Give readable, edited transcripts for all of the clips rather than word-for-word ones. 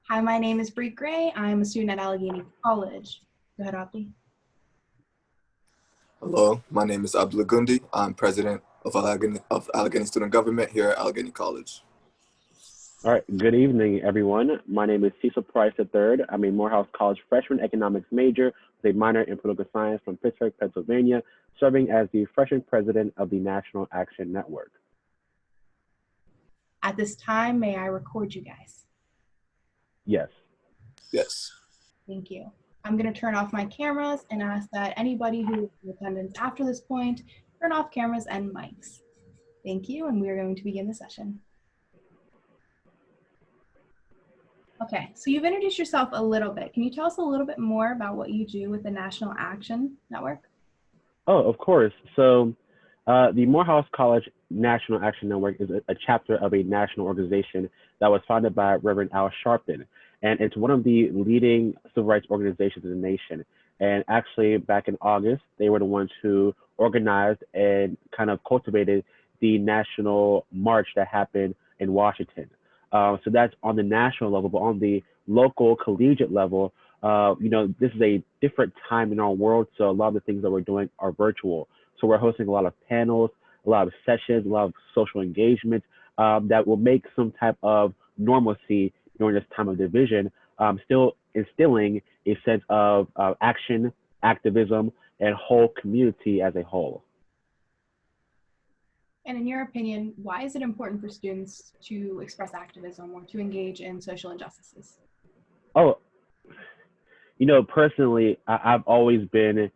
Hi, my name is Bree. I'm a student at Allegheny College. Go ahead, Abdi. Hello, my name is Abdi Lugundi. I'm president of Allegheny Student Government here at Allegheny College. All right, good evening, everyone. My name is Cecil Price III. I'm a Morehouse College freshman economics major with a minor in political science from Pittsburgh, Pennsylvania, serving as the freshman president of the National Action Network. At this time, may I record you guys? Yes. Yes. Thank you. I'm going to turn off my cameras and ask that anybody who is in attendance after this point turn off cameras and mics. Thank you, and we are going to begin the session. Okay, so you've introduced yourself a little bit. Can you tell us a little bit more about what you do with the National Action Network? Oh, of course. So the Morehouse College National Action Network is a chapter of a national organization that was founded by Reverend Al Sharpton. And it's one of the leading civil rights organizations in the nation. And actually, back in August, they were the ones who organized and kind of cultivated the national march that happened in Washington. So that's on the national level, but on the local collegiate level, this is a different time in our world. So a lot of the things that we're doing are virtual. So we're hosting a lot of panels, a lot of sessions, a lot of social engagement that will make some type of normalcy during this time of division, still instilling a sense of action, activism, and whole community as a whole. And in your opinion, why is it important for students to express activism or to engage in social injustices? Oh, personally, I've always been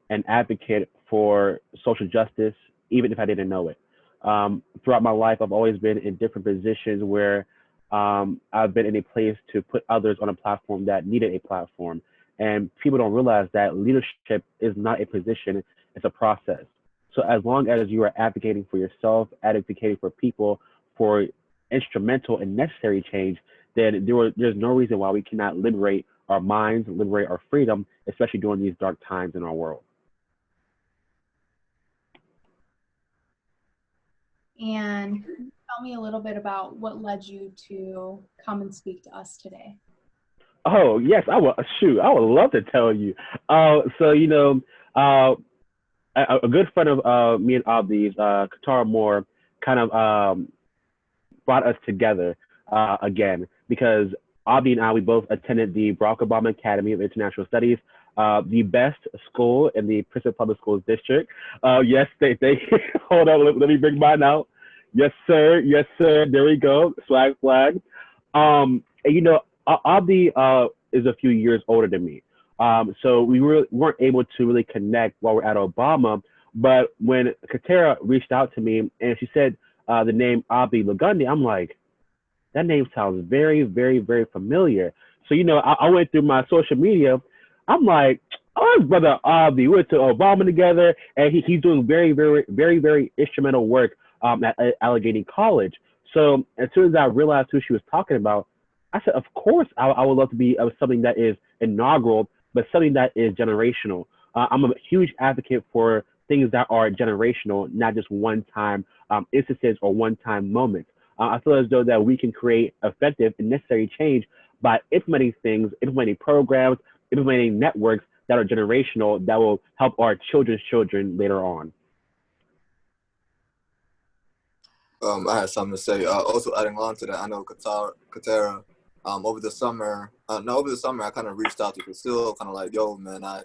an advocate for social justice, even if I didn't know it. Throughout my life, I've always been in different positions where I've been in a place to put others on a platform that needed a platform. And people don't realize that leadership is not a position, it's a process. So as long as you are advocating for yourself, advocating for people, for instrumental and necessary change, then there's no reason why we cannot liberate our minds, liberate our freedom, especially during these dark times in our world. And can you tell me a little bit about what led you to come and speak to us today? Oh, yes, I would. Shoot, I would love to tell you. A good friend of me and Abdi's, Katara Moore, kind of brought us together again because Abdi and I, we both attended the Barack Obama Academy of International Studies, the best school in the Princeton Public Schools District. Yes, they hold on, let me bring mine out. Yes, sir. Yes, sir. There we go. Swag flag. Abdi is a few years older than me. So we weren't able to really connect while we're at Obama. But when Katara reached out to me and she said the name Abdi Lugundi, I'm like, that name sounds very, very, very familiar. So, I went through my social media. I'm like, oh, his brother Abdi. We went to Obama together, and he's doing very, very, very, very instrumental work at Allegheny College. So as soon as I realized who she was talking about, I said, of course, I would love to be something that is inaugural, but something that is generational. I'm a huge advocate for things that are generational, not just one-time instances or one-time moments. I feel as though that we can create effective and necessary change by implementing things, implementing programs, implementing networks that are generational that will help our children's children later on. I had something to say. Also adding on to that, I know Katara, over the summer, I kind of reached out to Cecil, kind of like, yo, man, I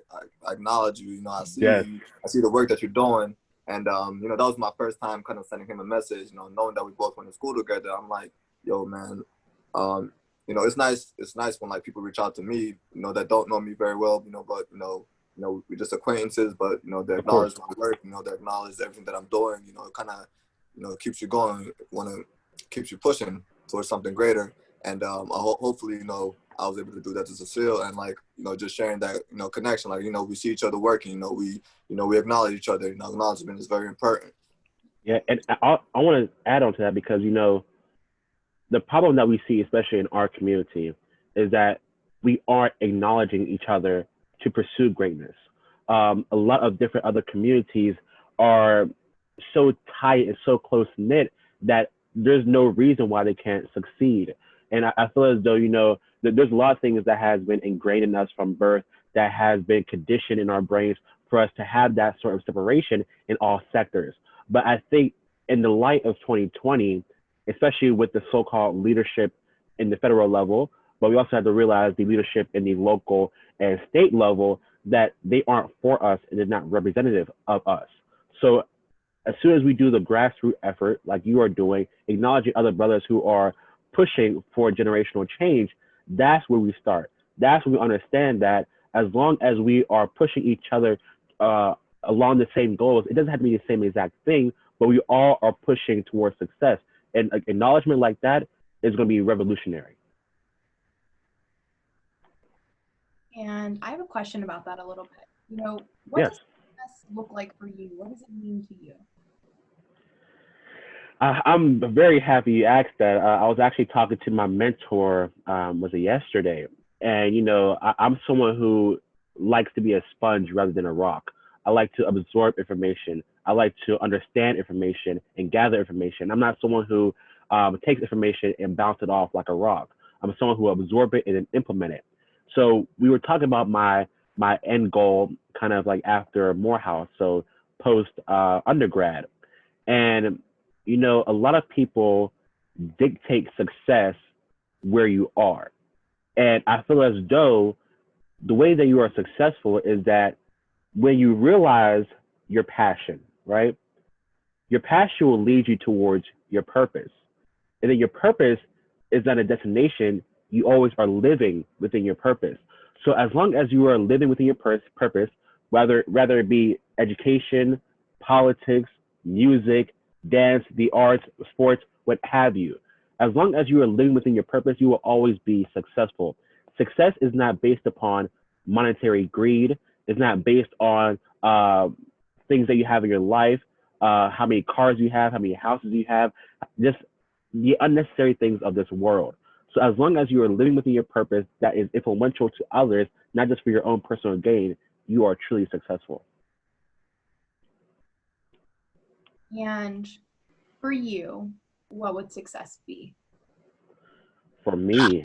acknowledge you. I see you. I see the work that you're doing. And, that was my first time kind of sending him a message, knowing that we both went to school together. I'm like, yo, man, it's nice when like people reach out to me, that don't know me very well, but, we're just acquaintances, but, they acknowledge my work, they acknowledge everything that I'm doing, it kind of, keeps you going, keeps you pushing towards something greater. And hopefully, I was able to do that to Cecil and just sharing that, connection. We see each other working, we acknowledge each other. Acknowledgement is very important. Yeah, and I want to add on to that because, the problem that we see, especially in our community, is that we aren't acknowledging each other to pursue greatness. A lot of different other communities are so tight and so close knit that there's no reason why they can't succeed. And I feel as though, that there's a lot of things that has been ingrained in us from birth that has been conditioned in our brains for us to have that sort of separation in all sectors. But I think in the light of 2020, especially with the so-called leadership in the federal level, but we also have to realize the leadership in the local and state level, that they aren't for us and they're not representative of us. So as soon as we do the grassroots effort, like you are doing, acknowledging other brothers who are pushing for generational change, that's where we start. That's when we understand that as long as we are pushing each other along the same goals, it doesn't have to be the same exact thing, but we all are pushing towards success. And acknowledgement like that is going to be revolutionary. And I have a question about that a little bit. What Yes. does success look like for you? What does it mean to you? I'm very happy you asked that. I was actually talking to my mentor, was it yesterday? And, I'm someone who likes to be a sponge rather than a rock. I like to absorb information. I like to understand information and gather information. I'm not someone who takes information and bounce it off like a rock. I'm someone who absorb it and then implement it. So we were talking about my end goal kind of like after Morehouse, so post undergrad. And a lot of people dictate success where you are. And I feel as though the way that you are successful is that when you realize your passion, right? Your passion will lead you towards your purpose. And then your purpose is not a destination, you always are living within your purpose. So as long as you are living within your purpose, whether it be education, politics, music, dance, the arts, sports, what have you. As long as you are living within your purpose, you will always be successful. Success is not based upon monetary greed. It's not based on things that you have in your life, how many cars you have, how many houses you have, just the unnecessary things of this world. So as long as you are living within your purpose that is influential to others, not just for your own personal gain, you are truly successful. And for you, what would success be? For me,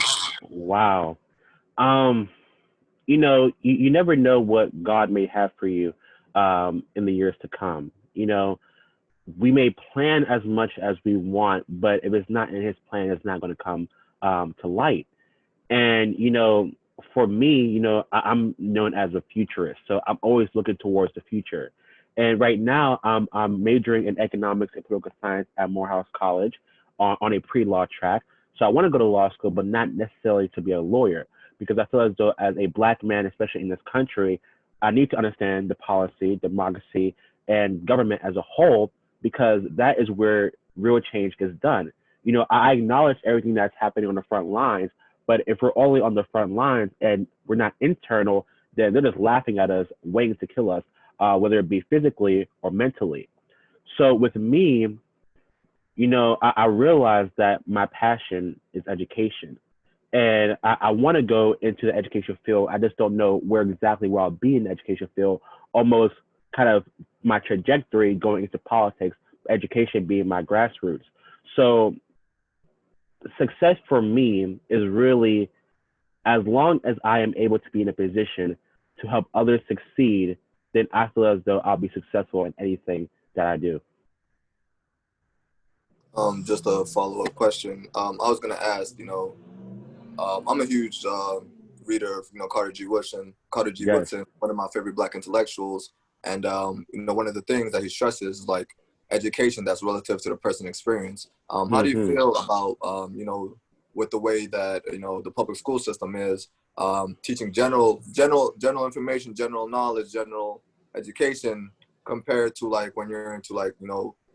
wow. You never know what God may have for you in the years to come. We may plan as much as we want, but if it's not in His plan, it's not going to come to light. And for me, I'm known as a futurist, so I'm always looking towards the future. And right now, I'm majoring in economics and political science at Morehouse College on a pre-law track. So I want to go to law school, but not necessarily to be a lawyer, because I feel as though as a Black man, especially in this country, I need to understand the policy, democracy, and government as a whole, because that is where real change gets done. I acknowledge everything that's happening on the front lines, but if we're only on the front lines and we're not internal, then they're just laughing at us, waiting to kill us, whether it be physically or mentally. So with me, I realized that my passion is education. And I want to go into the education field. I just don't know where I'll be in the education field. Almost kind of my trajectory going into politics, education being my grassroots. So success for me is really as long as I am able to be in a position to help others succeed, then I feel as though I'll be successful in anything that I do. Just a follow-up question. I was gonna ask, I'm a huge reader of, Carter G. Yes. Woodson, one of my favorite Black intellectuals. And, one of the things that he stresses is like education that's relative to the person experience. How do you feel about, with the way that, the public school system is teaching general information, general knowledge, general education compared to like when you're into like,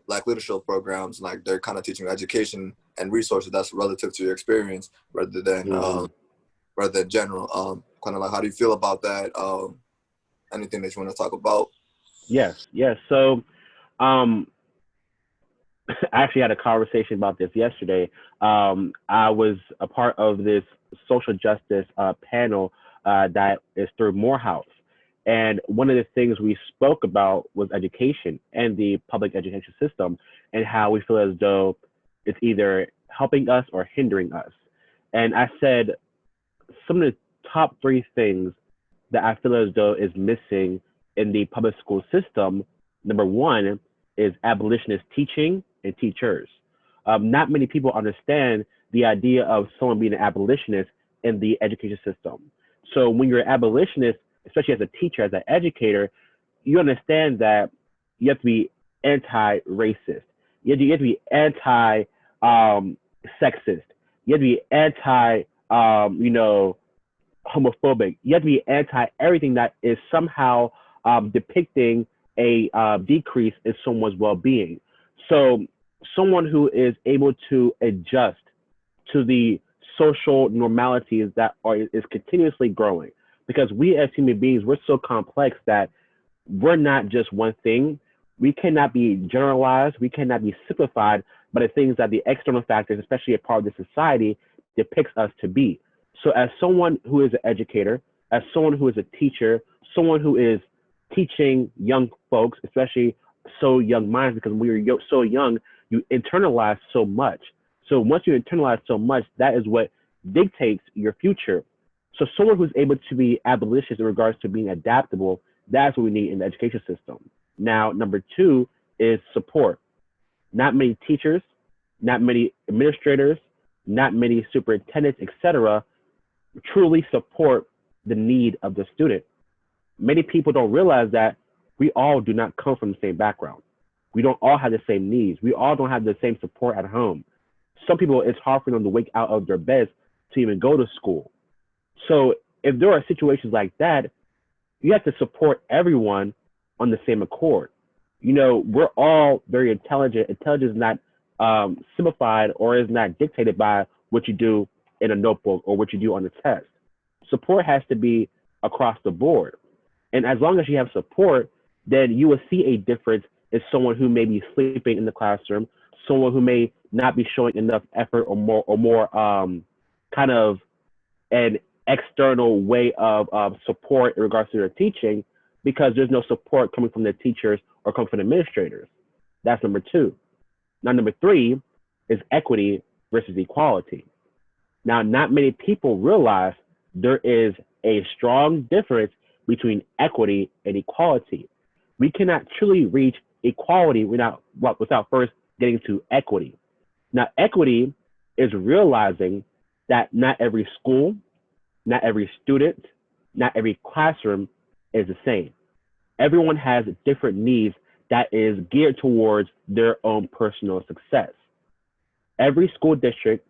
Black leadership programs, like they're kind of teaching education and resources that's relative to your experience rather than general. Kind of like, how do you feel about that? Anything that you want to talk about? Yes. So I actually had a conversation about this yesterday. I was a part of this social justice panel that is through Morehouse. And one of the things we spoke about was education and the public education system and how we feel as though it's either helping us or hindering us. And I said some of the top three things that I feel as though is missing in the public school system. Number one is abolitionist teaching and teachers. Not many people understand the idea of someone being an abolitionist in the education system. So when you're an abolitionist, especially as a teacher, as an educator, you understand that you have to be anti-racist. You have to be anti sexist. You have to be anti homophobic. You have to be anti everything that is somehow depicting a decrease in someone's well-being. So someone who is able to adjust to the social normalities that is continuously growing, because we as human beings, we're so complex that we're not just one thing. We cannot be generalized. We cannot be simplified by the things that the external factors, especially a part of the society, depicts us to be. So as someone who is an educator, as someone who is a teacher, someone who is teaching young folks, especially so young minds, because when you're so young, you internalize so much. So once you internalize so much, that is what dictates your future. So someone who's able to be abolitionist in regards to being adaptable, that's what we need in the education system. Now, number two is support. Not many teachers, not many administrators, not many superintendents, etc., truly support the need of the student. Many people don't realize that we all do not come from the same background. We don't all have the same needs. We all don't have the same support at home. Some people, it's hard for them to wake out of their beds to even go to school. So if there are situations like that, you have to support everyone on the same accord. We're all very intelligent. Intelligence is not simplified or is not dictated by what you do in a notebook or what you do on the test. Support has to be across the board. And as long as you have support, then you will see a difference in someone who may be sleeping in the classroom, someone who may not be showing enough effort or more kind of an external way of support in regards to their teaching, because there's no support coming from the teachers or coming from the administrators. That's number two. Now, number three is equity versus equality. Now, not many people realize there is a strong difference between equity and equality. We cannot truly reach equality without first getting to equity. Now, equity is realizing that not every school, not every student, not every classroom is the same. Everyone has different needs that is geared towards their own personal success. Every school district,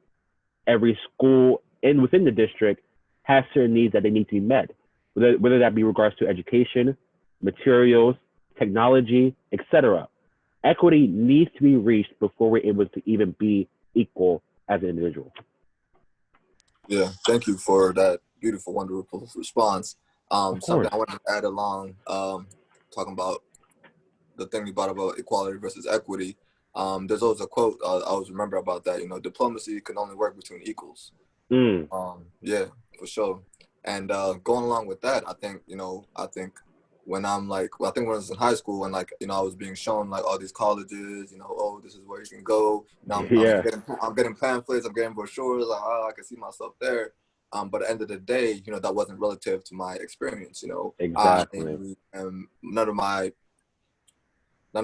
every school within the district has certain needs that they need to be met, whether that be regards to education, materials, technology, etc. Equity needs to be reached before we're able to even be equal as an individual. Yeah, thank you for that beautiful, wonderful response. Something I want to add along, talking about the thing you brought about equality versus equity. There's always a quote I always remember about that. Diplomacy can only work between equals. Yeah, for sure. And going along with that, I think when I think when I was in high school and I was being shown like all these colleges, oh, this is where you can go. I'm getting pamphlets, I'm getting brochures, like, oh, I can see myself there. But at the end of the day, that wasn't relative to my experience. Exactly. None of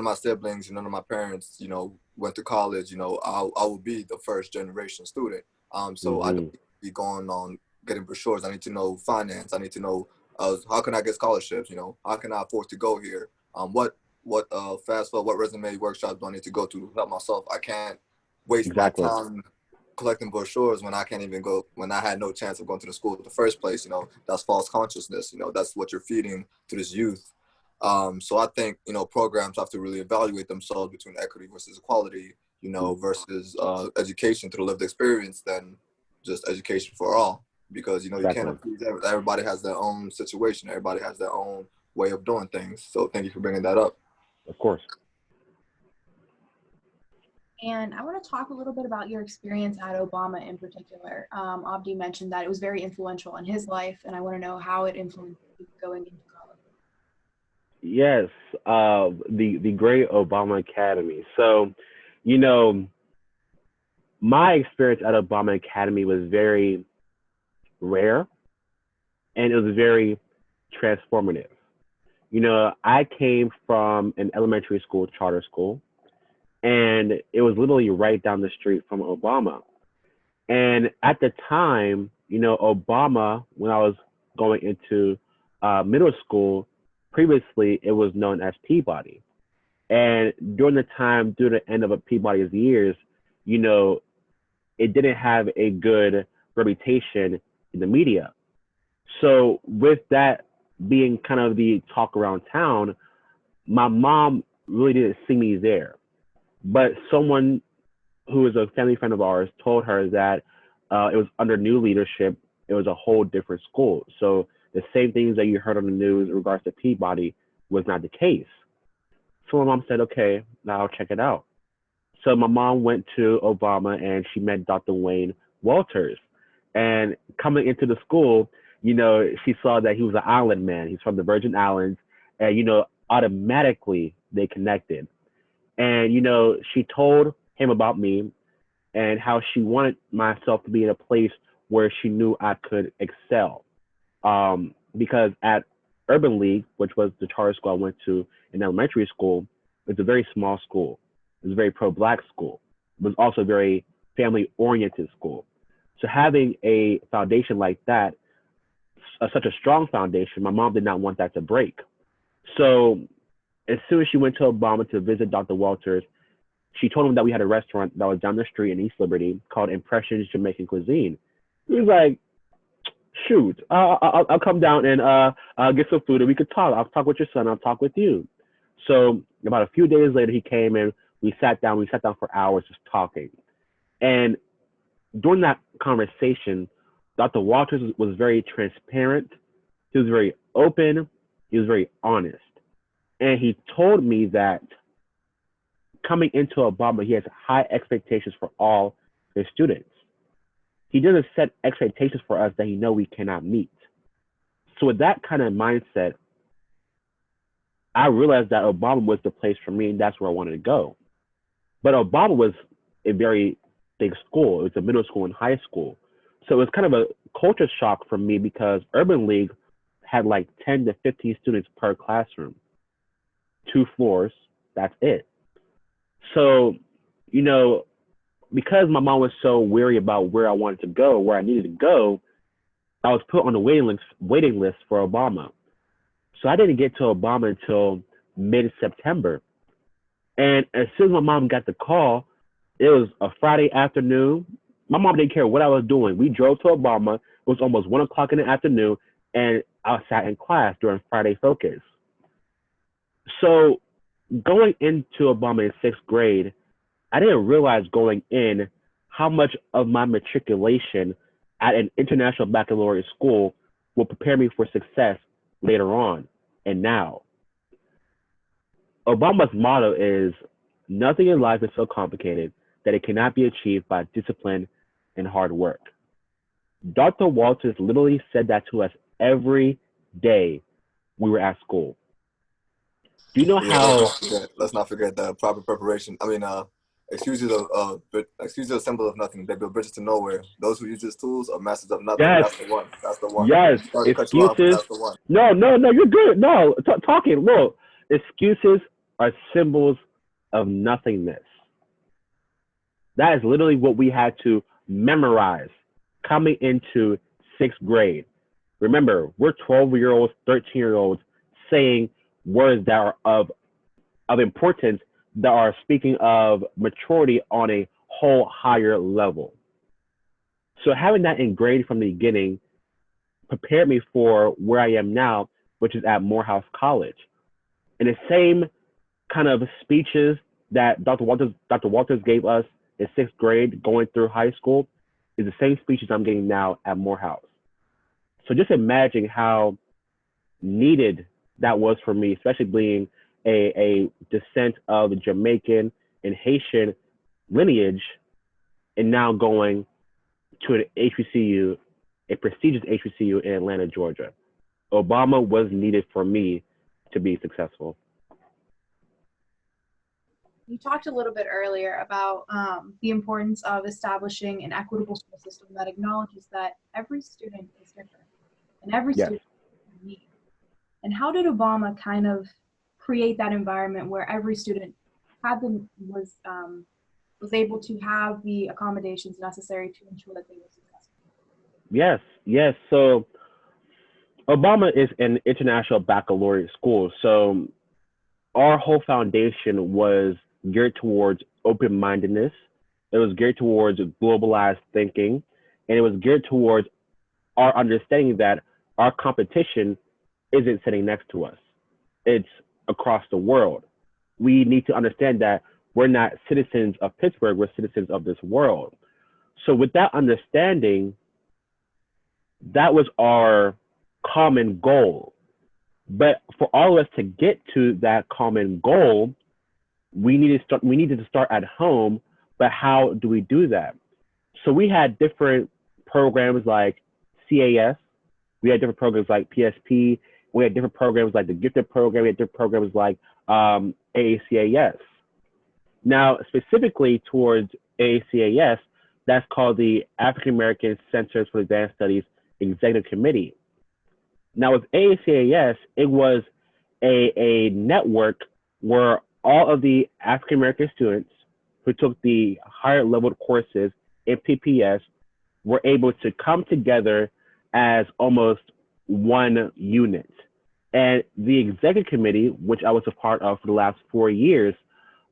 my siblings, none of my parents, went to college. I will be the first generation student. So I don't need to be going on getting brochures. I need to know finance. I need to know how can I get scholarships. How can I afford to go here? What FAFSA, what resume workshops do I need to go to help myself? I can't waste my time collecting brochures when I can't even go, when I had no chance of going to the school in the first place. That's false consciousness. That's what you're feeding to this youth. So I think, programs have to really evaluate themselves between equity versus equality, versus education through lived experience than just education for all. Because, you can't please everybody has their own situation. Everybody has their own way of doing things. So thank you for bringing that up. Of course. And I want to talk a little bit about your experience at Obama in particular. Abdi mentioned that it was very influential in his life, and I want to know how it influenced you going into college. Yes, the great Obama Academy. So, my experience at Obama Academy was very rare and it was very transformative. You know, I came from an elementary school, charter school, and it was literally right down the street from Obama. And at the time, you know, Obama, when I was going into middle school, previously it was known as Peabody. And during the time, through the end of Peabody's years, you know, it didn't have a good reputation in the media. So with that being kind of the talk around town, my mom really didn't see me there. But someone who is a family friend of ours told her that it was under new leadership. It was a whole different school. So the same things that you heard on the news in regards to Peabody was not the case. So my mom said, okay, now I'll check it out. So my mom went to Obama and she met Dr. Wayne Walters. And coming into the school, you know, she saw that he was an island man. He's from the Virgin Islands. And, you know, automatically they connected. And, you know, she told him about me and how she wanted myself to be in a place where she knew I could excel. Because at Urban League, which was the charter school I went to in elementary school, it's a very small school. It was a very pro-black school. It was also a very family-oriented school. So having a foundation like that, such a strong foundation, my mom did not want that to break. So as soon as she went to Obama to visit Dr. Walters, she told him that we had a restaurant that was down the street in East Liberty called Impressions Jamaican Cuisine. He was like, shoot, I'll come down and get some food and we could talk. I'll talk with your son. I'll talk with you. So about a few days later, he came and we sat down. We sat down for hours just talking. And during that conversation, Dr. Walters was very transparent. He was very open. He was very honest. And he told me that coming into Obama, he has high expectations for all his students. He doesn't set expectations for us that he know we cannot meet. So with that kind of mindset, I realized that Obama was the place for me and that's where I wanted to go. But Obama was a very big school. It was a middle school and high school. So it was kind of a culture shock for me because Urban League had like 10 to 15 students per classroom, 2 floors, that's it. So, you know, because my mom was so weary about where I wanted to go, where I needed to go, I was put on the waiting list for Obama. So I didn't get to Obama until mid-September. And as soon as my mom got the call, it was a Friday afternoon. My mom didn't care what I was doing. We drove to Obama. It was almost 1 o'clock in the afternoon, and I sat in class during Friday Focus. So going into Obama in 6th grade, I didn't realize going in how much of my matriculation at an international baccalaureate school will prepare me for success later on and now. Obama's motto is nothing in life is so complicated that it cannot be achieved by discipline and hard work. Dr. Walters literally said that to us every day we were at school. Do you know Yeah, how? let's not forget the proper preparation. I mean, excuses are simple of nothing. They build bridges to nowhere. Those who use these tools are masters of nothing. Yes, That's the one. That's the one. yes, Sorry to cut you off, but excuses. that's the one. No, no, no, you're good. No, talking. Look, excuses are symbols of nothingness. That is literally what we had to memorize coming into 6th grade. Remember, we're 12-year-olds, 13-year-olds saying words that are of importance, that are speaking of maturity on a whole higher level. So having that ingrained from the beginning prepared me for where I am now, which is at Morehouse College. And the same kind of speeches that Dr. Walters gave us in 6th grade going through high school is the same speeches I'm getting now at Morehouse. So just imagine how needed that was for me, especially being a descent of Jamaican and Haitian lineage and now going to an HBCU, a prestigious HBCU in Atlanta, Georgia. Obama was needed for me to be successful. You talked a little bit earlier about the importance of establishing an equitable school system that acknowledges that every student is different and every Yes. student has a need. And how did Obama kind of create that environment where every student was able to have the accommodations necessary to ensure that they were successful? Yes, yes. So Obama is an international baccalaureate school. So our whole foundation was geared towards open mindedness. It was geared towards globalized thinking. And it was geared towards our understanding that our competition isn't sitting next to us, it's across the world. We need to understand that we're not citizens of Pittsburgh, we're citizens of this world. So, with that understanding, that was our common goal. But for all of us to get to that common goal, we needed to start at home. But how do we do that? So we had different programs like CAS, we had different programs like PSP, we had different programs like the gifted program, we had different programs like AACAS. Now, specifically towards AACAS, that's called the African American Centers for Advanced Studies Executive Committee. Now, with AACAS, it was a network where all of the African American students who took the higher level courses in PPS were able to come together as almost one unit. And the executive committee, which I was a part of for the last 4 years,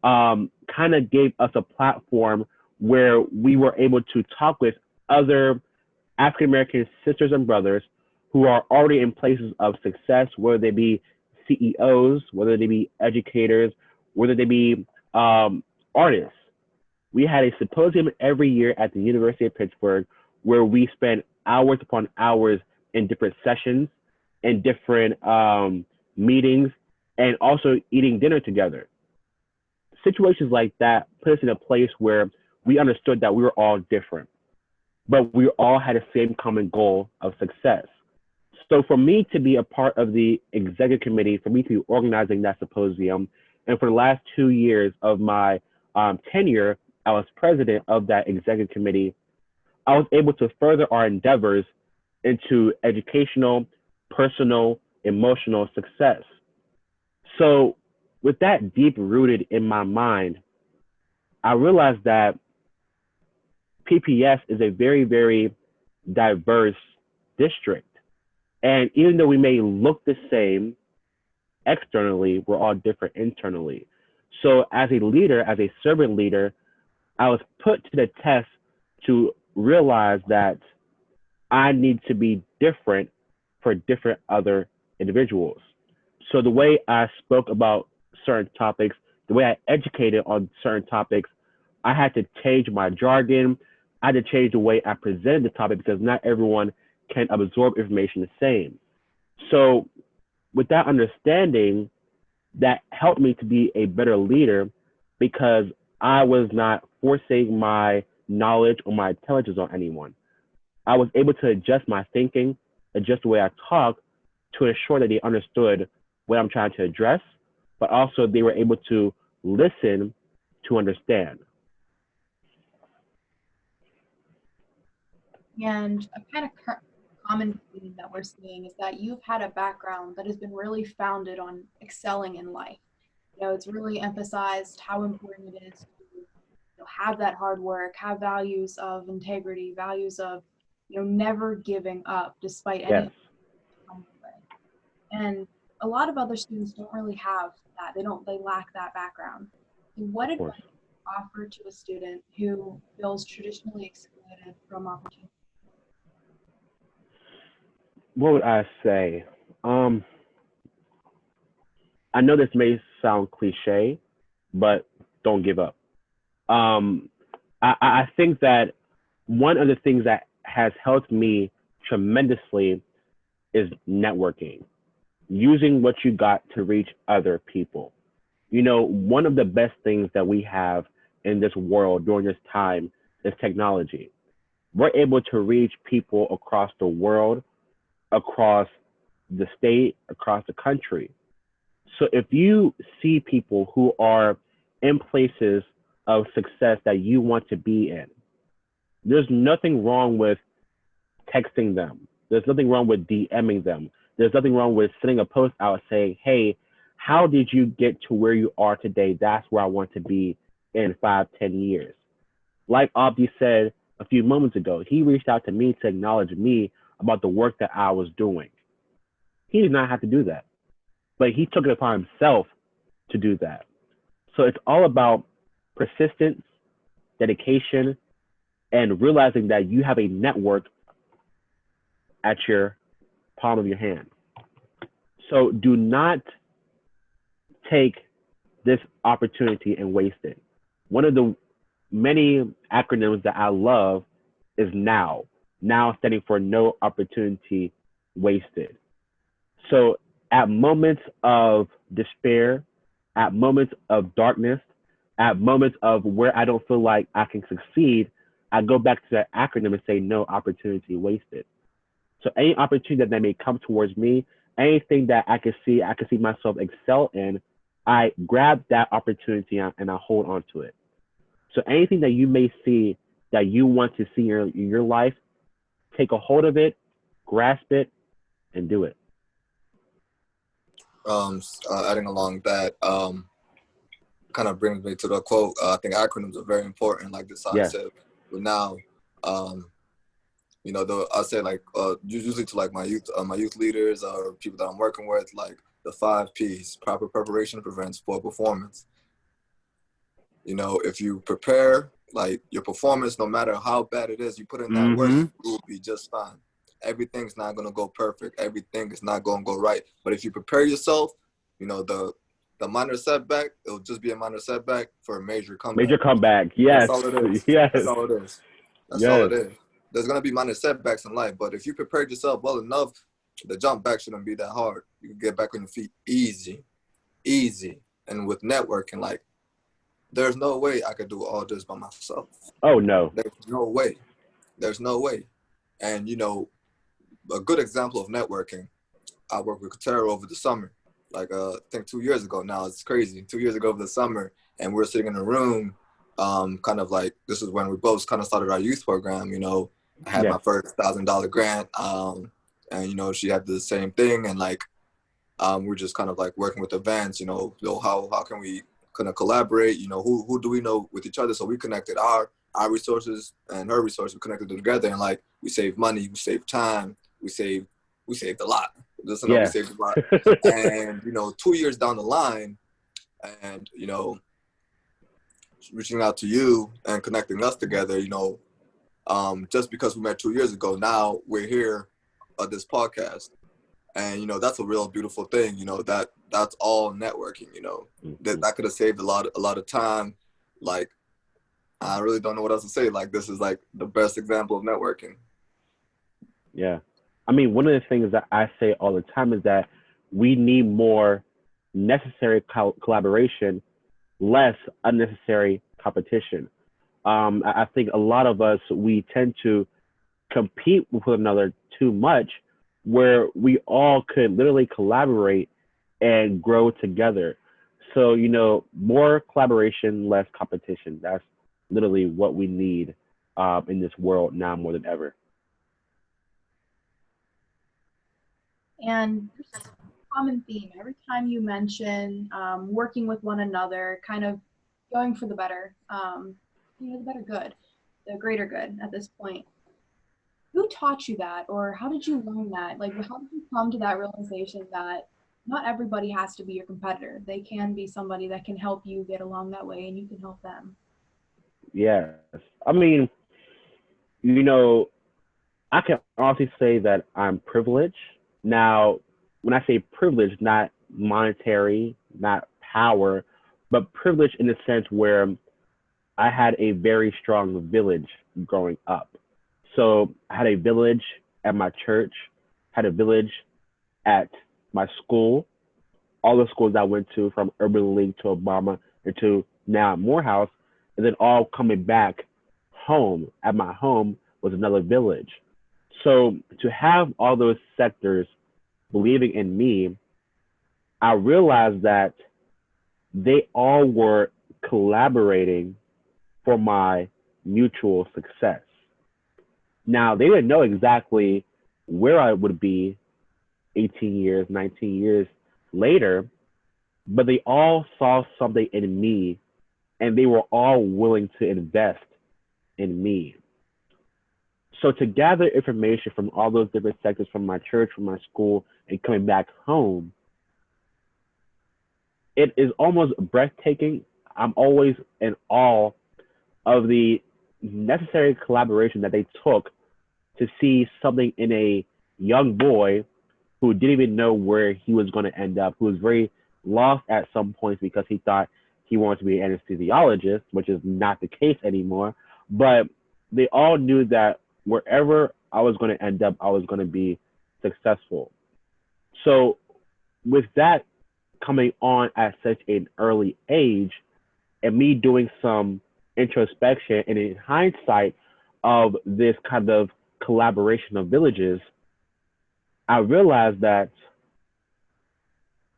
kind of gave us a platform where we were able to talk with other African American sisters and brothers who are already in places of success, whether they be CEOs, whether they be educators, whether they be artists. We had a symposium every year at the University of Pittsburgh where we spent hours upon hours in different sessions and different meetings and also eating dinner together. Situations like that put us in a place where we understood that we were all different, but we all had the same common goal of success. So for me to be a part of the executive committee, for me to be organizing that symposium, and for the last 2 years of my tenure, I was president of that executive committee. I was able to further our endeavors into educational, personal, emotional success. So with that deep rooted in my mind, I realized that PPS is a very, very diverse district. And even though we may look the same externally, we're all different internally. So as a leader, as a servant leader, I was put to the test to realize that I need to be different for different other individuals. So the way I spoke about certain topics, the way I educated on certain topics, I had to change my jargon. I had to change the way I presented the topic because not everyone can absorb information the same. So with that understanding, that helped me to be a better leader because I was not forcing my knowledge or my intelligence on anyone. I was able to adjust my thinking, adjust the way I talk to ensure that they understood what I'm trying to address, but also they were able to listen to understand. And a kind of common theme that we're seeing is that you've had a background that has been really founded on excelling in life. It's really emphasized how important it is to have that hard work, have values of integrity, values of never giving up despite Yes, anything coming your way. And a lot of other students don't really have that. They lack that background. So what of course. advice would you offer to a student who feels traditionally excluded from opportunity? What would I say? Um, I know this may sound cliche, but don't give up. Um, I think that one of the things that has helped me tremendously is networking, using what you got to reach other people. One of the best things that we have in this world during this time is technology. We're able to reach people across the world, across the state, across the country. So if you see people who are in places of success that you want to be in. There's nothing wrong with texting them. There's nothing wrong with DMing them. There's nothing wrong with sending a post out saying, hey, how did you get to where you are today? That's where I want to be in 5, 10 years. Like Abdi said a few moments ago, he reached out to me to acknowledge me about the work that I was doing. He did not have to do that, but he took it upon himself to do that. So it's all about persistence, dedication, and realizing that you have a network at your palm of your hand. So do not take this opportunity and waste it. One of the many acronyms that I love is NOW. NOW standing for no opportunity wasted. So at moments of despair, at moments of darkness, at moments of where I don't feel like I can succeed, I go back to that acronym and say no opportunity wasted. So any opportunity that may come towards me, anything that I can see myself excel in, I grab that opportunity and I hold on to it. So anything that you may see that you want to see in your life, take a hold of it, grasp it, and do it. Adding along that, kind of brings me to the quote. I think acronyms are very important, like this I said. But now, I say like usually to like my youth leaders or people that I'm working with, like the 5 P's: proper preparation prevents poor performance. If you prepare, like your performance, no matter how bad it is, you put in that work, you will be just fine. Everything's not gonna go perfect. Everything is not gonna go right. But if you prepare yourself, the minor setback, it'll just be a minor setback for a major comeback. Major comeback, yes. That's all it is. Yes. That's all it is. That's all it is. There's gonna be minor setbacks in life, but if you prepared yourself well enough, the jump back shouldn't be that hard. You can get back on your feet easy. And with networking, like, there's no way I could do all this by myself. Oh no. There's no way. And a good example of networking, I worked with Katera over the summer. Like I think 2 years ago now. It's crazy. 2 years ago over the summer, and we were sitting in a room, kind of like, this is when we both kind of started our youth program. I had my first $1,000 grant, and she had the same thing, and like we're just kind of like working with events. How can we kind of collaborate? Who do we know with each other? So we connected our resources and her resources. We connected them together, and like we saved money, we saved time, we saved a lot. We saved a lot. And 2 years down the line, and reaching out to you and connecting us together, just because we met 2 years ago, now we're here at this podcast, and that's a real beautiful thing. That's all networking. That could have saved a lot of time. Like, I really don't know what else to say. Like, this is like the best example of networking. Yeah. I mean, one of the things that I say all the time is that we need more necessary collaboration, less unnecessary competition. I think a lot of us, we tend to compete with one another too much, where we all could literally collaborate and grow together. So, more collaboration, less competition. That's literally what we need in this world now more than ever. And there's a common theme every time you mention working with one another, kind of going for the better, the better good, the greater good at this point. Who taught you that, or how did you learn that? Like, how did you come to that realization that not everybody has to be your competitor? They can be somebody that can help you get along that way, and you can help them. Yes. I mean, I can honestly say that I'm privileged. Now, when I say privilege, not monetary, not power, but privilege in the sense where I had a very strong village growing up. So I had a village at my church, had a village at my school, all the schools I went to, from Urban League to Obama and to now Morehouse, and then all coming back home. At my home was another village. So to have all those sectors believing in me, I realized that they all were collaborating for my mutual success. Now, they didn't know exactly where I would be 18 years, 19 years later, but they all saw something in me and they were all willing to invest in me. So to gather information from all those different sectors, from my church, from my school, and coming back home, it is almost breathtaking. I'm always in awe of the necessary collaboration that they took to see something in a young boy who didn't even know where he was going to end up, who was very lost at some points because he thought he wanted to be an anesthesiologist, which is not the case anymore. But they all knew that wherever I was going to end up, I was going to be successful. So with that coming on at such an early age, and me doing some introspection and in hindsight of this kind of collaboration of villages, I realized that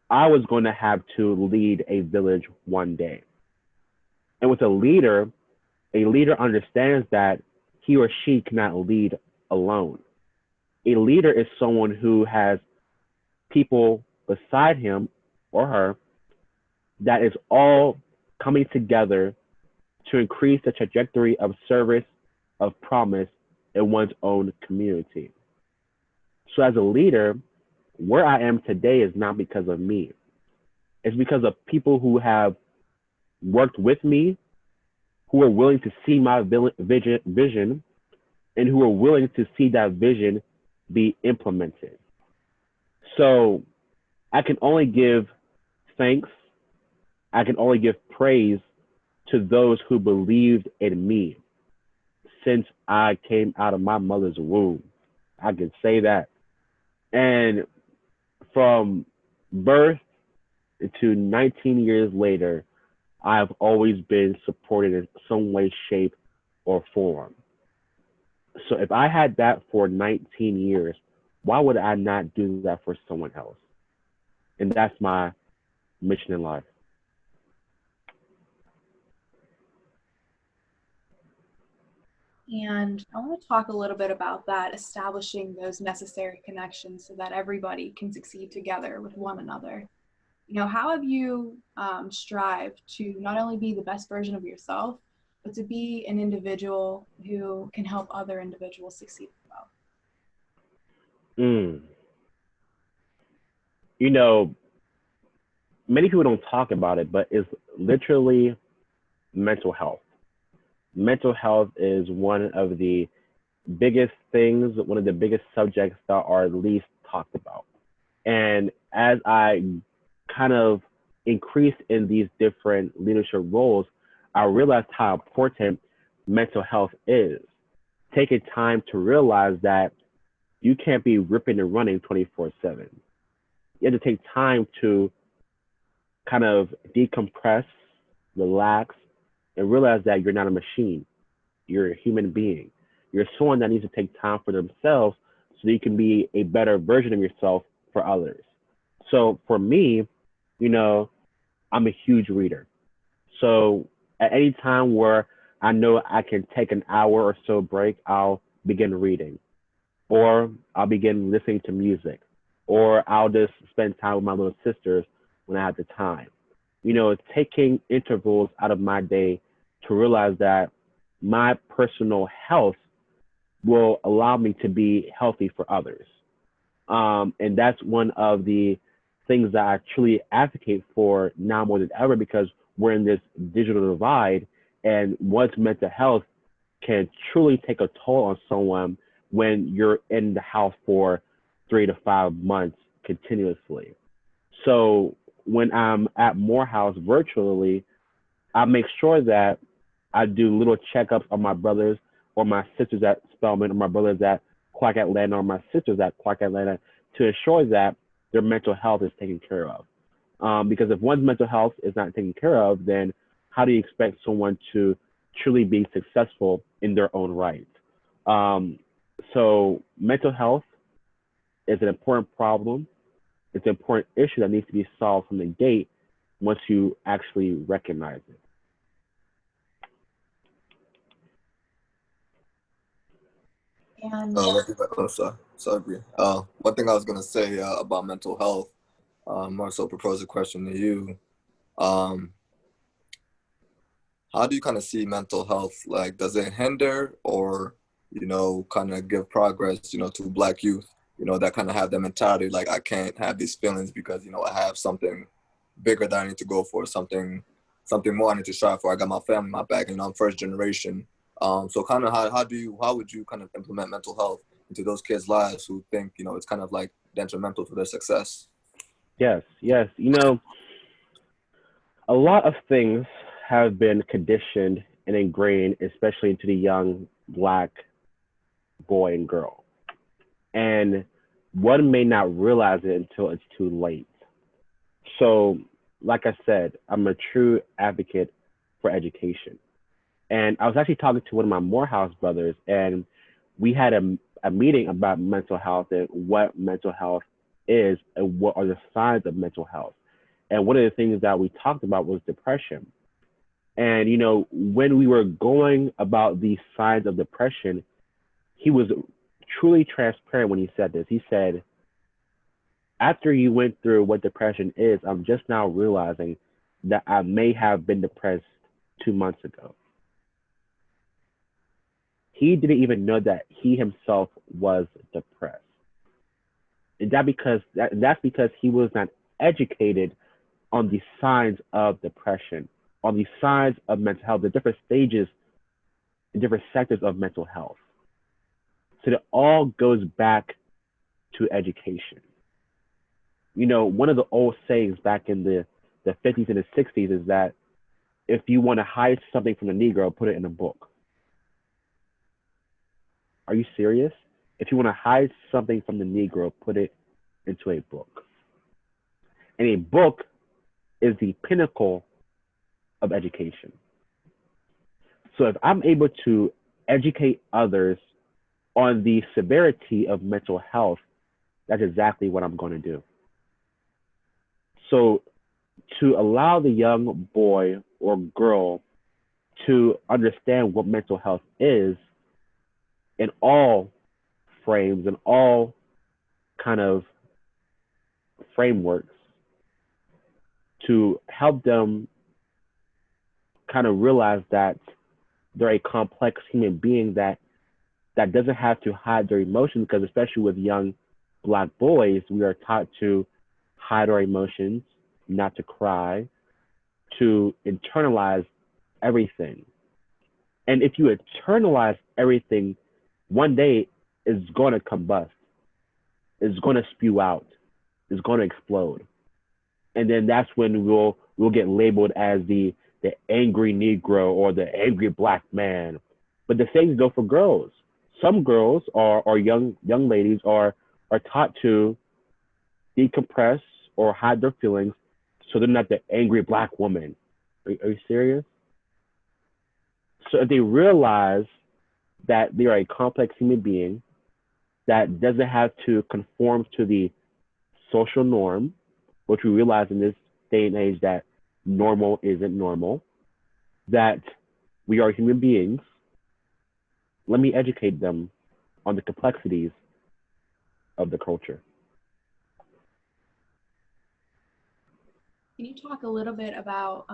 I was going to have to lead a village one day. And with a leader understands that he or she cannot lead alone. A leader is someone who has people beside him or her that is all coming together to increase the trajectory of service, of promise in one's own community. So as a leader, where I am today is not because of me. It's because of people who have worked with me, who are willing to see my vision, and who are willing to see that vision be implemented. So I can only give thanks, I can only give praise to those who believed in me since I came out of my mother's womb. I can say that. And from birth to 19 years later, I've always been supported in some way, shape, or form. So if I had that for 19 years, why would I not do that for someone else? And that's my mission in life. And I want to talk a little bit about that, establishing those necessary connections so that everybody can succeed together with one another. How have you strived to not only be the best version of yourself, but to be an individual who can help other individuals succeed as well? Mm. You know, many people don't talk about it, but it's literally mental health. Mental health is one of the biggest things, one of the biggest subjects that are least talked about. And as I kind of increased in these different leadership roles, I realized how important mental health is. Taking time to realize that you can't be ripping and running 24/7. You have to take time to kind of decompress, relax, and realize that you're not a machine. You're a human being. You're someone that needs to take time for themselves so that you can be a better version of yourself for others. So for me, you know, I'm a huge reader. So at any time where I know I can take an hour or so break, I'll begin reading, or I'll begin listening to music, or I'll just spend time with my little sisters when I have the time. Taking intervals out of my day to realize that my personal health will allow me to be healthy for others. And that's one of the things that I truly advocate for now more than ever, because we're in this digital divide, and one's mental health can truly take a toll on someone when you're in the house for 3 to 5 months continuously. So when I'm at Morehouse virtually, I make sure that I do little checkups on my brothers or my sisters at Spelman, or my brothers at Clark Atlanta, or my sisters at Clark Atlanta, to ensure that their mental health is taken care of. Because if one's mental health is not taken care of, then how do you expect someone to truly be successful in their own right? So mental health is an important problem. It's an important issue that needs to be solved from the gate once you actually recognize it. And sorry, Bree. One thing I was gonna say about mental health, more so propose a question to you. Um, how do you kind of see mental health? Like, does it hinder or, kind of give progress, to Black youth, that kind of have the mentality like I can't have these feelings because, I have something bigger that I need to go for, something more I need to strive for. I got my family, my back, I'm first generation. So kind of how would you kind of implement mental health into those kids' lives who think, it's kind of like detrimental to their success? Yes, yes. A lot of things have been conditioned and ingrained, especially into the young Black boy and girl. And one may not realize it until it's too late. So, like I said, I'm a true advocate for education. And I was actually talking to one of my Morehouse brothers, and we had a meeting about mental health and what mental health is and what are the signs of mental health. And one of the things that we talked about was depression. And, when we were going about these signs of depression, he was truly transparent when he said this. He said, after you went through what depression is, I'm just now realizing that I may have been depressed 2 months ago. He didn't even know that he himself was depressed. And that's because he was not educated on the signs of depression, on the signs of mental health, the different stages and different sectors of mental health. So it all goes back to education. One of the old sayings back in the 50s and the 60s is that if you want to hide something from the Negro, put it in a book. Are you serious? If you want to hide something from the Negro, put it into a book. And a book is the pinnacle of education. So if I'm able to educate others on the severity of mental health, that's exactly what I'm going to do. So to allow the young boy or girl to understand what mental health is in all frames and all kind of frameworks, to help them kind of realize that they're a complex human being that doesn't have to hide their emotions, because especially with young Black boys, we are taught to hide our emotions, not to cry, to internalize everything. And if you internalize everything, one day it's going to combust, it's going to spew out, it's going to explode. And then that's when we'll get labeled as the angry Negro or the angry Black man. But the same go for girls. Some girls or young ladies are taught to decompress or hide their feelings, so they're not the angry Black woman. Are you serious? So if they realize that they are a complex human being that doesn't have to conform to the social norm, which we realize in this day and age that normal isn't normal, that we are human beings, let me educate them on the complexities of the culture. can you talk a little bit about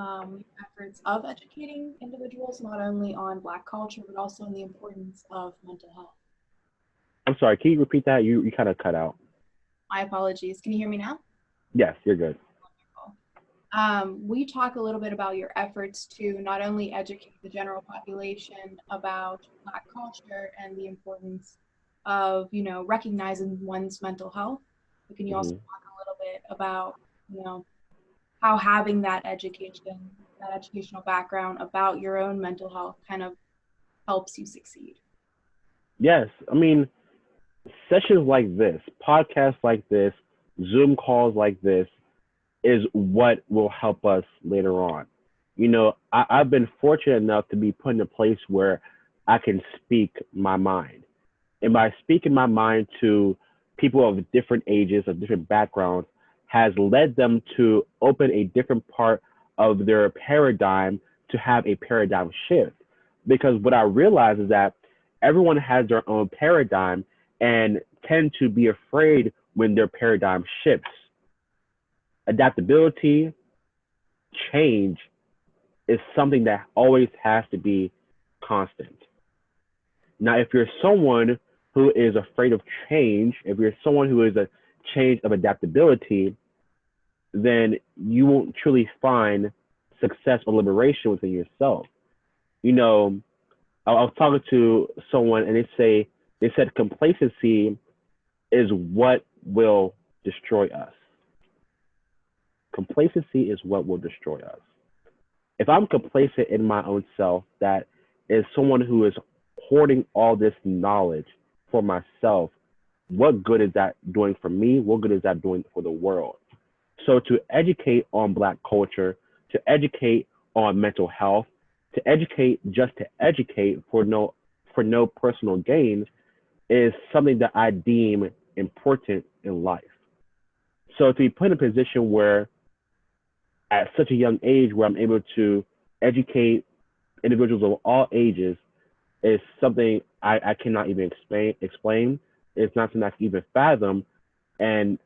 efforts of educating individuals, not only on Black culture, but also on the importance of mental health? I'm sorry, can you repeat that? You kind of cut out. My apologies. Can you hear me now? Yes, you're good. Will you talk a little bit about your efforts to not only educate the general population about Black culture and the importance of, recognizing one's mental health, but can you also talk a little bit about, how having that education, that educational background about your own mental health kind of helps you succeed? Yes, I mean, sessions like this, podcasts like this, Zoom calls like this is what will help us later on. I've been fortunate enough to be put in a place where I can speak my mind. And by speaking my mind to people of different ages, of different backgrounds, has led them to open a different part of their paradigm to have a paradigm shift. Because what I realize is that everyone has their own paradigm and tend to be afraid when their paradigm shifts. Adaptability, change is something that always has to be constant. Now, if you're someone who is afraid of change, if you're someone who is a change of adaptability, then you won't truly find success or liberation within yourself. You know, I was talking to someone and they said complacency is what will destroy us. Complacency is what will destroy us. If I'm complacent in my own self, that is someone who is hoarding all this knowledge for myself, what good is that doing for me? What good is that doing for the world? So to educate on Black culture, to educate on mental health, to educate just to educate for no personal gain is something that I deem important in life. So to be put in a position where at such a young age where I'm able to educate individuals of all ages is something I cannot even explain. It's not something I can even fathom. And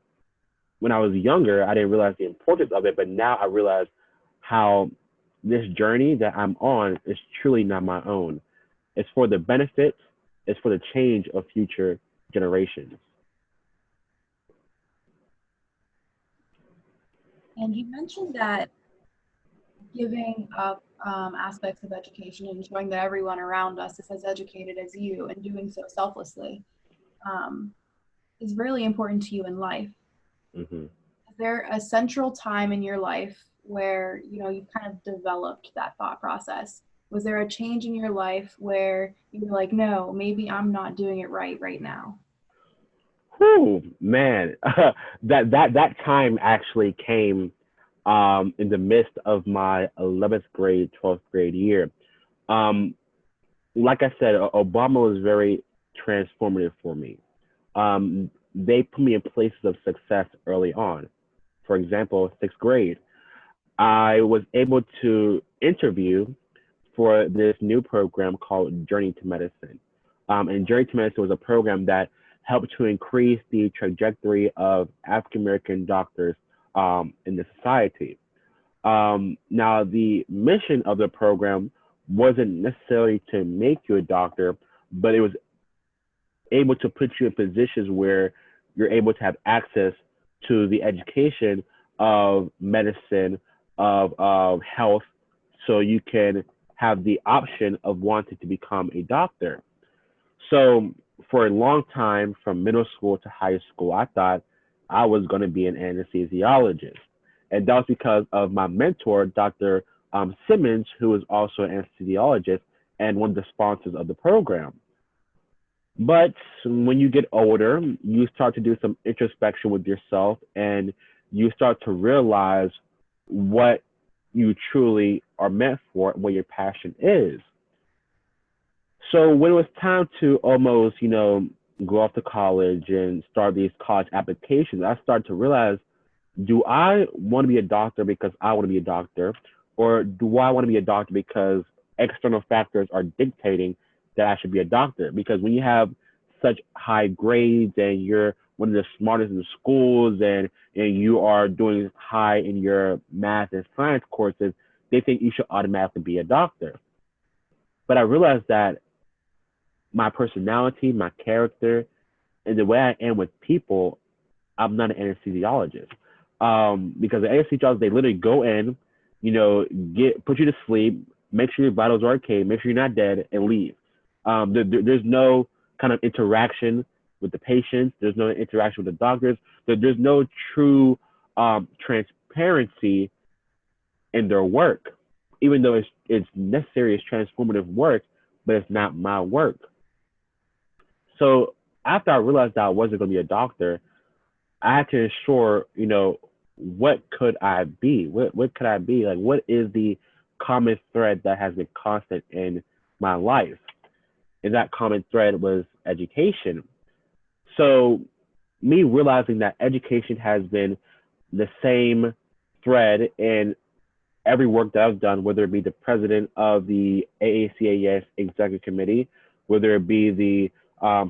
when I was younger, I didn't realize the importance of it, but now I realize how this journey that I'm on is truly not my own. It's for the benefit, it's for the change of future generations. And you mentioned that giving up aspects of education and showing that everyone around us is as educated as you and doing so selflessly um, is really important to you in life. Mm-hmm. Is there a central time in your life where you kind of developed that thought process? Was there a change in your life where you were like, no, maybe I'm not doing it right now? Whew, man, that time actually came in the midst of my 11th grade, 12th grade year. Um, like I said, Obama was very transformative for me. They put me in places of success early on. For example, sixth grade, I was able to interview for this new program called Journey to Medicine. And Journey to Medicine was a program that helped to increase the trajectory of African American doctors in the society. Now, the mission of the program wasn't necessarily to make you a doctor, but it was able to put you in positions where you're able to have access to the education of medicine, of health, so you can have the option of wanting to become a doctor. So for a long time, from middle school to high school, I thought I was going to be an anesthesiologist. And that was because of my mentor, Dr. Simmons, who is also an anesthesiologist and one of the sponsors of the program. But when you get older, you start to do some introspection with yourself and you start to realize what you truly are meant for and what your passion is. So when it was time to almost, go off to college and start these college applications, I started to realize, do I want to be a doctor because I want to be a doctor? Or do I want to be a doctor because external factors are dictating that I should be a doctor? Because when you have such high grades and you're one of the smartest in the schools and you are doing high in your math and science courses, they think you should automatically be a doctor. But I realized that my personality, my character, and the way I am with people, I'm not an anesthesiologist. Because the anesthesiologists, they literally go in, put you to sleep, make sure your vitals are okay, make sure you're not dead, and leave. There's no kind of interaction with the patients. There's no interaction with the doctors. There's no true transparency in their work, even though it's necessary, it's transformative work, but it's not my work. So after I realized that I wasn't going to be a doctor, I had to ensure, what could I be? What could I be? Like, what is the common thread that has been constant in my life? And that common thread was education. So me realizing that education has been the same thread in every work that I've done, whether it be the president of the AACAS executive committee, whether it be the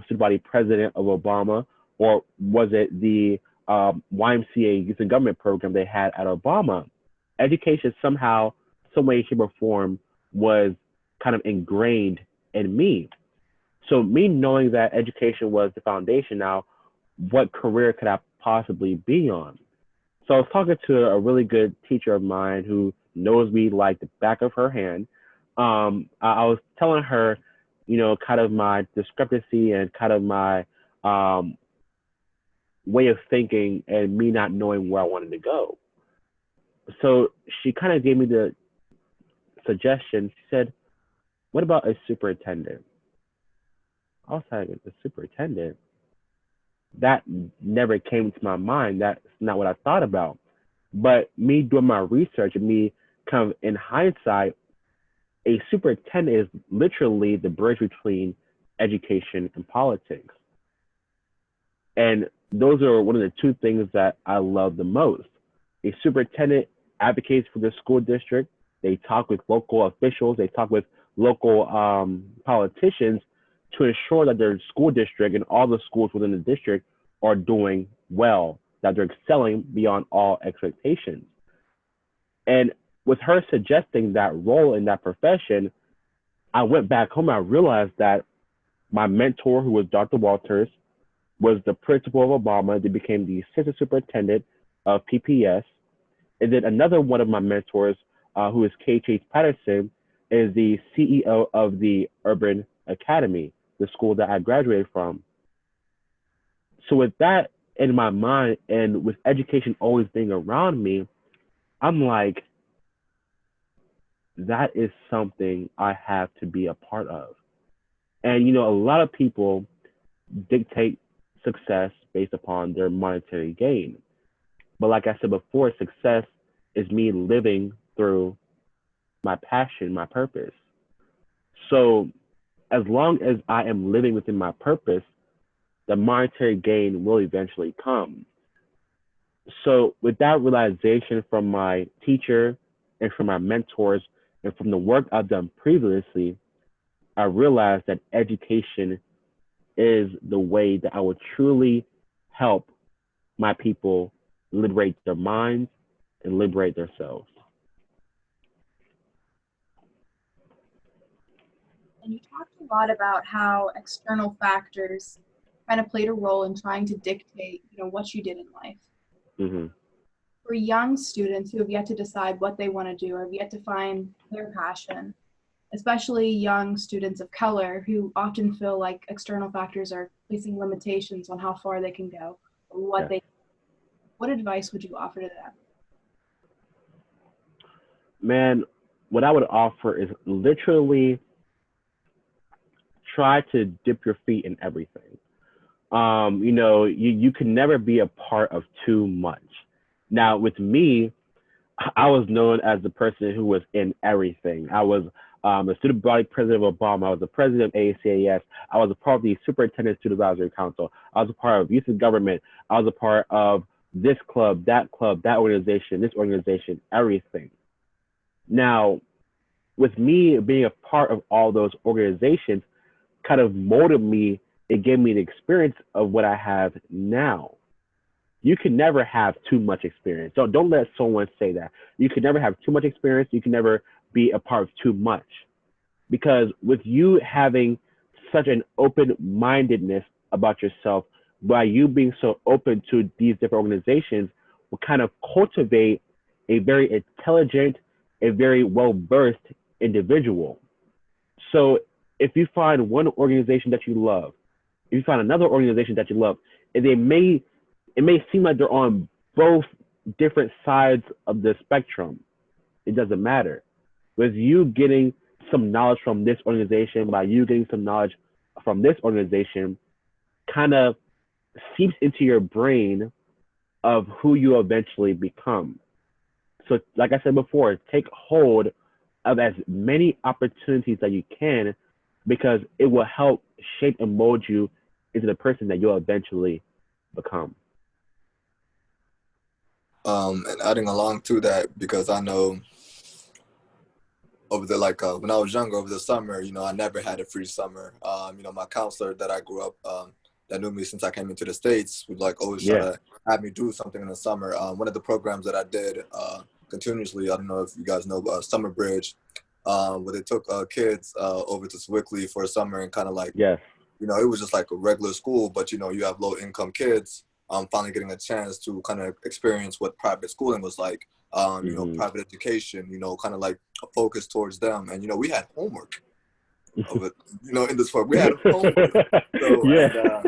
student body president of Obama, or was it the YMCA youth and government program they had at Obama. Education somehow, some way, shape, or form was kind of ingrained in me. So me knowing that education was the foundation, now what career could I possibly be on? So I was talking to a really good teacher of mine who knows me like the back of her hand. I was telling her, kind of my discrepancy and kind of my um, way of thinking and me not knowing where I wanted to go. So she kind of gave me the suggestion. She said, "What about a superintendent?" I was like, "A superintendent?" That never came to my mind. That's not what I thought about. But me doing my research and me kind of in hindsight, a superintendent is literally the bridge between education and politics. And those are one of the two things that I love the most. A superintendent advocates for the school district. They talk with local officials. They talk with local politicians to ensure that their school district and all the schools within the district are doing well, that they're excelling beyond all expectations. And with her suggesting that role in that profession, I went back home. I realized that my mentor, who was Dr. Walters, was the principal of Obama. They became the assistant superintendent of PPS. And then another one of my mentors, who is K. Chase Patterson, is the CEO of the Urban Academy, the school that I graduated from. So with that in my mind, and with education always being around me, I'm like, that is something I have to be a part of. And, a lot of people dictate success based upon their monetary gain. But like I said before, success is me living through my passion, my purpose. So as long as I am living within my purpose, the monetary gain will eventually come. So with that realization from my teacher and from my mentors and from the work I've done previously, I realized that education is the way that I would truly help my people liberate their minds and liberate themselves. And you talked a lot about how external factors kind of played a role in trying to dictate, what you did in life. Mm-hmm. For young students who have yet to decide what they want to do or have yet to find their passion, especially young students of color who often feel like external factors are placing limitations on how far they can go or what advice would you offer to them? Man, what I would offer is literally try to dip your feet in everything. You can never be a part of too much. Now, with me, I was known as the person who was in everything. I was the student body president of Obama. I was the president of AACAS. I was a part of the superintendent student advisory council. I was a part of youth and government. I was a part of this club, that organization, this organization, everything. Now, with me being a part of all those organizations, kind of molded me. It gave me the experience of what I have now. You can never have too much experience. Don't let someone say that. You can never have too much experience. You can never be a part of too much. Because with you having such an open-mindedness about yourself, by you being so open to these different organizations, will kind of cultivate a very intelligent, a very well-versed individual. So if you find one organization that you love, if you find another organization that you love, and it may seem like they're on both different sides of the spectrum. It doesn't matter. With you getting some knowledge from this organization, by you getting some knowledge from this organization, kind of seeps into your brain of who you eventually become. So like I said before, take hold of as many opportunities that you can, because it will help shape and mold you into the person that you'll eventually become. And adding along to that, because I know over the when I was younger over the summer, I never had a free summer. My counselor that I grew up that knew me since I came into the States would always try Yeah. to have me do something in the summer. One of the programs that I did continuously, I don't know if you guys know Summer Bridge, where they took kids over to Sewickley for a summer and kind of Yes. it was just like a regular school, but you have low income kids finally getting a chance to kind of experience what private schooling was like. Private education, kind of like a focus towards them. And, we had homework of it, in this part. We had homework. So, Yeah.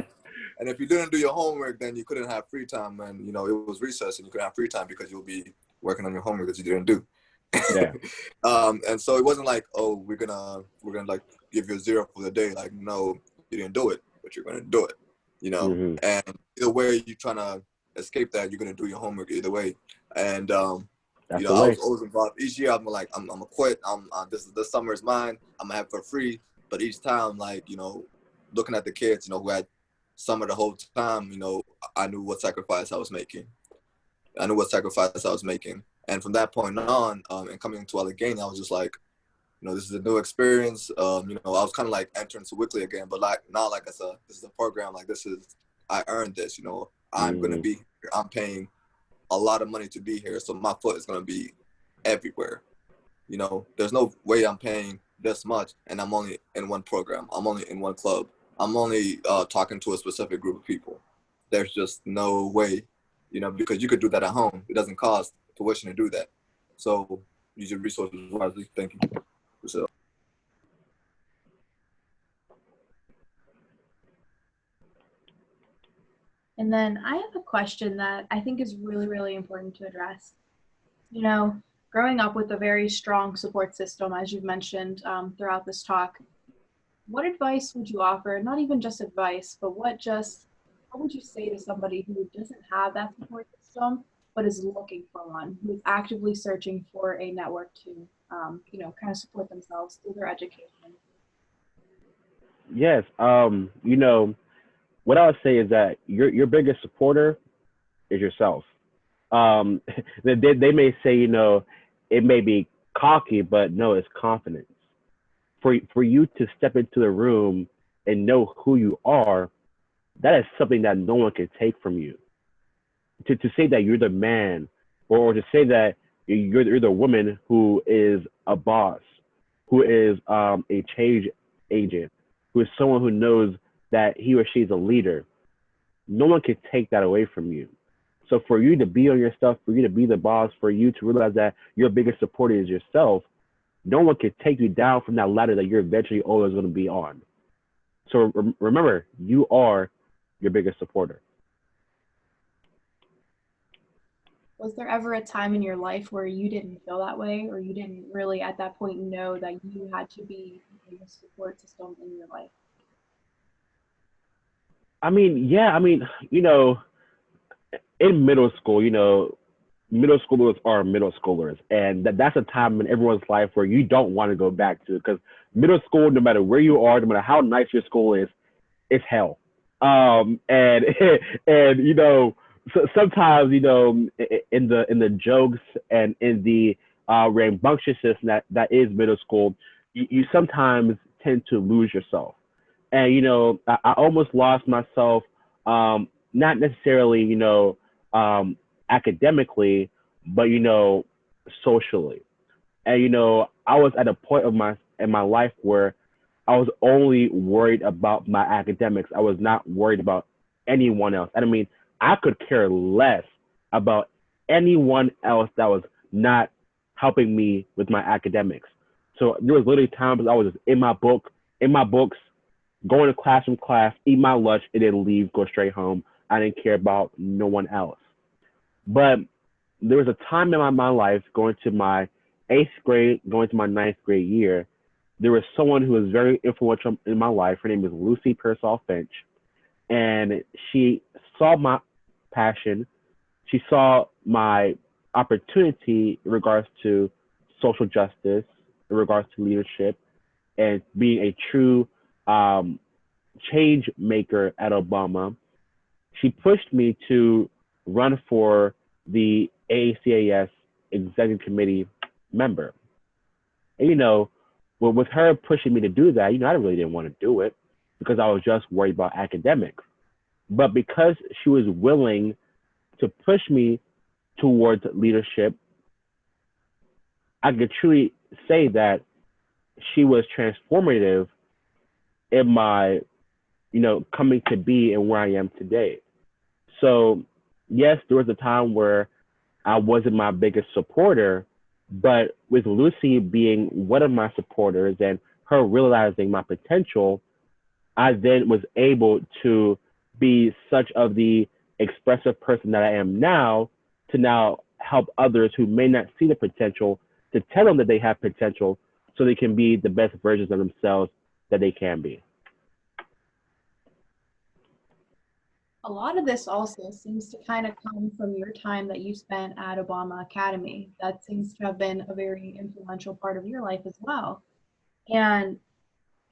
and if you didn't do your homework, then you couldn't have free time. And, it was recess and you couldn't have free time because you'll be working on your homework that you didn't do. Yeah. And so it wasn't like, oh, we're gonna give you a 0 for the day. Like, no, you didn't do it, but you're gonna do it, And either way, you're trying to escape that. You're gonna do your homework either way. And That's I the way. was always involved. Each year, I'm like, I'm gonna quit. This summer is mine. I'm gonna have it for free. But each time, looking at the kids, who had summer the whole time, I knew what sacrifice I was making. And from that point on, and coming into Allegheny, I was just like, this is a new experience. I was kind of like entering Sewickley again, but not like this is a program. Like I earned this. I'm gonna be here. I'm paying a lot of money to be here, so my foot is gonna be everywhere. There's no way I'm paying this much, and I'm only in one program. I'm only in one club. I'm only talking to a specific group of people. There's just no way, because you could do that at home. It doesn't cost tuition to do that. So use your resources wisely. Thank you. So. And then I have a question that I think is really, really important to address. Growing up with a very strong support system, as you've mentioned throughout this talk, what advice would you offer? Not even just advice, but what would you say to somebody who doesn't have that support system, but is looking for one, who is actively searching for a network to, kind of support themselves through their education? Yes. What I would say is that your biggest supporter is yourself. Um, they may say, it may be cocky, but no, it's confidence. For you to step into the room and know who you are, that is something that no one can take from you. To say that you're the man, or to say that you're the woman who is a boss, who is a change agent, who is someone who knows that he or she is a leader, no one can take that away from you. So for you to be on your stuff, for you to be the boss, for you to realize that your biggest supporter is yourself, no one can take you down from that ladder that you're eventually always going to be on. So remember, you are your biggest supporter. Was there ever a time in your life where you didn't feel that way, or you didn't really at that point know that you had to be the support system in your life? I mean, yeah, in middle school, middle schoolers are middle schoolers, and that's a time in everyone's life where you don't want to go back to, because middle school, no matter where you are, no matter how nice your school is, it's hell. And and so sometimes in the jokes and in the rambunctiousness that is middle school, you sometimes tend to lose yourself. And I almost lost myself, not necessarily academically, but socially. And I was at a point of my life where I was only worried about my academics. I was not worried about anyone else. And I mean, I could care less about anyone else that was not helping me with my academics. So there was literally times I was just in my books, going to class, eat my lunch, and then leave, go straight home. I didn't care about no one else. But there was a time in my life, going to my 8th grade, going to my 9th grade year, there was someone who was very influential in my life. Her name is Lucy Pearsall Finch. And she saw my passion. She saw my opportunity in regards to social justice, in regards to leadership, and being a true change maker at Obama. She pushed me to run for the AACAS executive committee member. And, with her pushing me to do that, I really didn't want to do it because I was just worried about academics. But because she was willing to push me towards leadership, I could truly say that she was transformative in my, coming to be and where I am today. So, yes, there was a time where I wasn't my biggest supporter, but with Lucy being one of my supporters and her realizing my potential, I then was able to be such of the expressive person that I am now to now help others who may not see the potential to tell them that they have potential so they can be the best versions of themselves that they can be. A lot of this also seems to kind of come from your time that you spent at Obama Academy. That seems to have been a very influential part of your life as well. And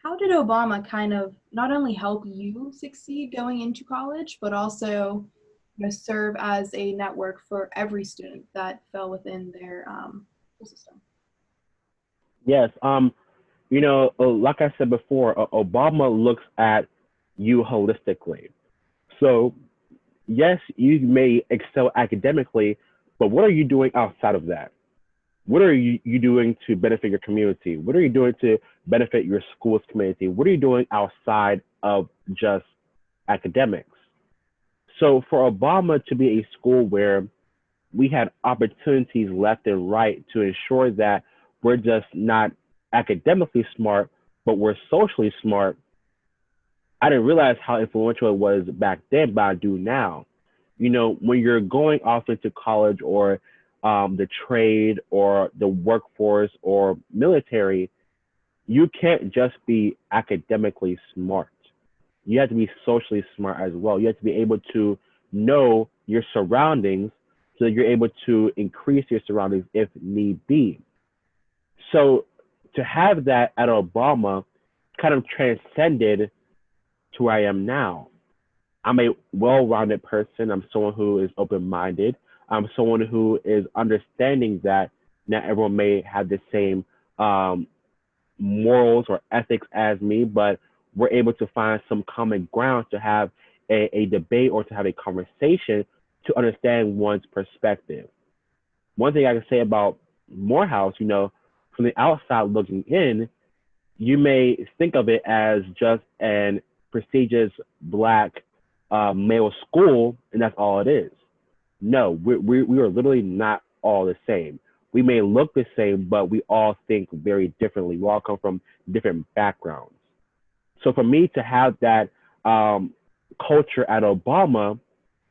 how did Obama kind of not only help you succeed going into college, but also serve as a network for every student that fell within their school system? Yes, like I said before, Obama looks at you holistically. So, yes, you may excel academically, but what are you doing outside of that? What are you doing to benefit your community? What are you doing to benefit your school's community? What are you doing outside of just academics? So for Obama to be a school where we had opportunities left and right to ensure that we're just not academically smart, but we're socially smart, I didn't realize how influential it was back then, but I do now. When you're going off into college or the trade or the workforce or military, you can't just be academically smart. You have to be socially smart as well. You have to be able to know your surroundings so that you're able to increase your surroundings if need be. So to have that at Obama kind of transcended to where I am now. I'm a well-rounded person. I'm someone who is open-minded. I'm someone who is understanding that not everyone may have the same morals or ethics as me, but we're able to find some common ground to have a debate or to have a conversation to understand one's perspective. One thing I can say about Morehouse, from the outside looking in, you may think of it as just an prestigious black male school, and that's all it is. No, we are literally not all the same. We may look the same, but we all think very differently. We all come from different backgrounds. So for me to have that culture at Obama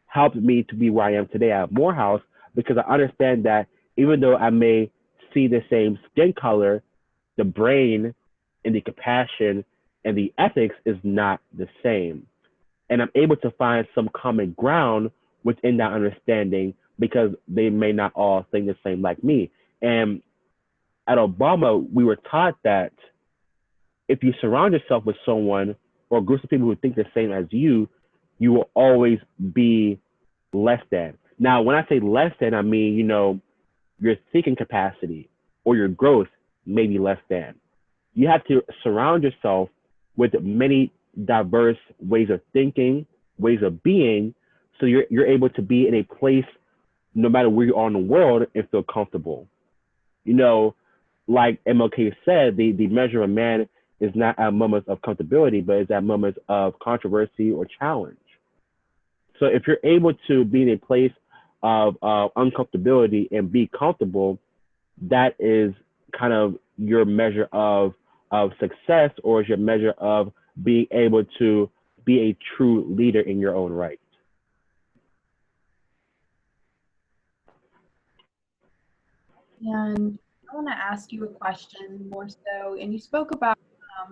helped me to be where I am today at Morehouse because I understand that even though I may see the same skin color, the brain and the compassion and the ethics is not the same. And I'm able to find some common ground within that understanding because they may not all think the same like me. And at Obama, we were taught that if you surround yourself with someone or groups of people who think the same as you will always be less than. Now, when I say less than, I mean, your thinking capacity or your growth may be less than. You have to surround yourself with many diverse ways of thinking, ways of being, so you're able to be in a place no matter where you are in the world and feel comfortable. You know, like MLK said, the measure of a man is not at moments of comfortability, but it's at moments of controversy or challenge. So if you're able to be in a place of uncomfortability and be comfortable, that is kind of your measure of success, or is your measure of being able to be a true leader in your own right. And I want to ask you a question more so, and you spoke about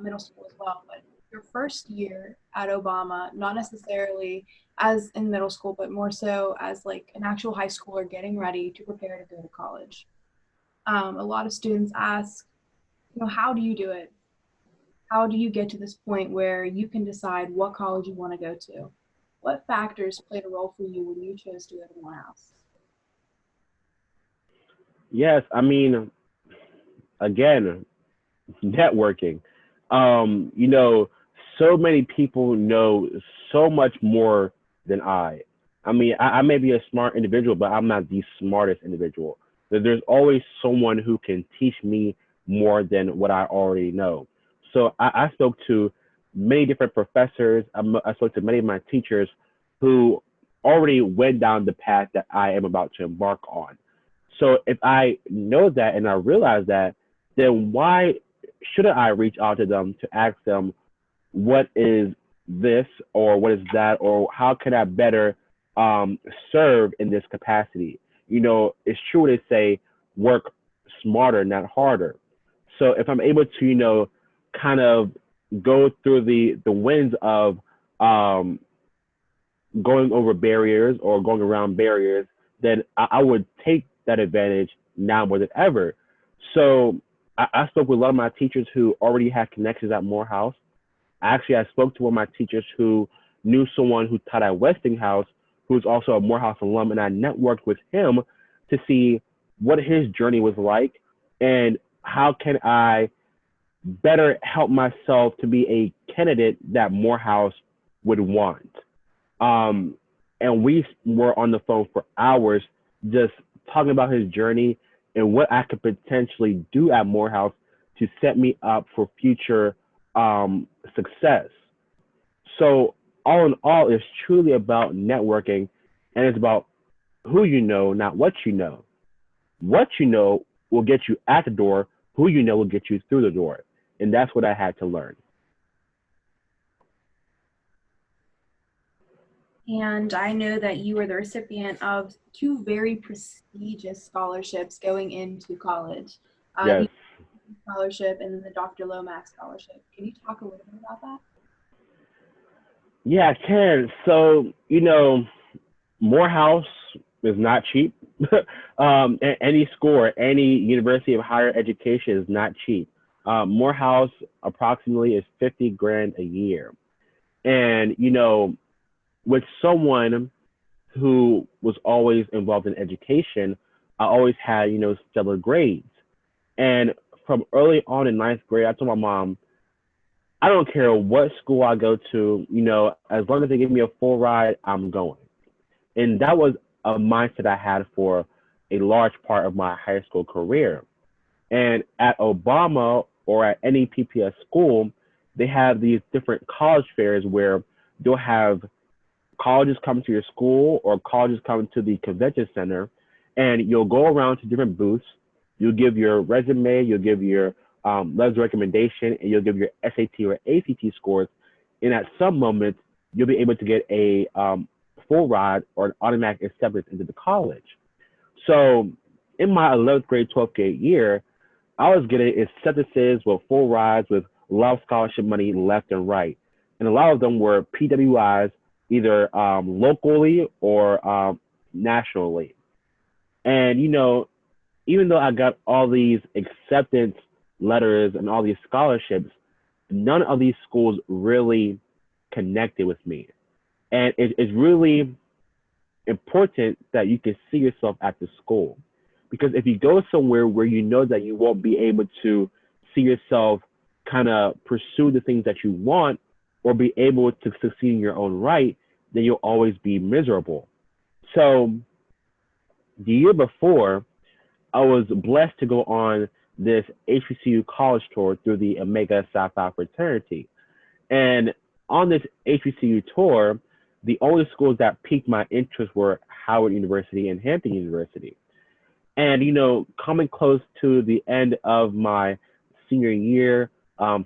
middle school as well, but your first year at Obama, not necessarily as in middle school, but more so as like an actual high schooler getting ready to prepare to go to college. A lot of students ask, how do you do it? How do you get to this point where you can decide what college you want to go to? What factors played a role for you when you chose to go to Morehouse? Yes, I mean, again, Networking. You know, so many people know so much more than I. I mean, I may be a smart individual, but I'm not the smartest individual. There's always someone who can teach me more than what I already know. So I spoke to many different professors. I spoke to many of my teachers who already went down the path that I am about to embark on. So if I know that and I realize that, then why shouldn't I reach out to them to ask them what is this or what is that or how can I better um, serve in this capacity? You know, it's true they say work smarter, not harder. So if I'm able to, you know, kind of go through the winds of um, going over barriers or going around barriers, then I would take that advantage now more than ever. So I spoke with a lot of my teachers who already had connections at Morehouse. Actually, I spoke to one of my teachers who knew someone who taught at Westinghouse, who's also a Morehouse alum, and I networked with him to see what his journey was like and how can I better help myself to be a candidate that Morehouse would want. Um, and we were on the phone for hours just talking about his journey and what I could potentially do at Morehouse to set me up for future success. So, all in all, it's truly about networking and it's about who you know, not what you know. What you know will get you at the door, who you know will get you through the door. And that's what I had to learn. And I know that you were the recipient of two very prestigious scholarships going into college, the Yes. scholarship and the Dr. Lomax scholarship. Can you talk a little bit about that? Yeah, I can. So, you know, Morehouse is not cheap. Any school or any university of higher education is not cheap. Morehouse approximately is 50 grand a year. And, you know, with someone who was always involved in education, I always had, you know, stellar grades. And from early on in ninth grade, I told my mom, I don't care what school I go to, you know, as long as they give me a full ride, I'm going. And that was a mindset I had for a large part of my high school career. And at Obama or at any PPS school, they have these different college fairs where they'll have colleges come to your school or colleges come to the convention center, and you'll go around to different booths. You'll give your resume, you'll give your letters of recommendation, and you'll give your SAT or ACT scores. And at some moment, you'll be able to get a full ride or an automatic acceptance into the college. So in my 11th grade, 12th grade year, I was getting acceptances with full rides with a lot of scholarship money left and right. And a lot of them were PWIs, either locally or nationally. And, you know, even though I got all these acceptance letters and all these scholarships, none of these schools really connected with me. And it's really important that you can see yourself at the school. Because if you go somewhere where you know that you won't be able to see yourself kind of pursue the things that you want or be able to succeed in your own right, then you'll always be miserable. So the year before, I was blessed to go on this HBCU college tour through the Omega Psi Phi fraternity. And on this HBCU tour, the only schools that piqued my interest were Howard University and Hampton University. And, you know, coming close to the end of my senior year,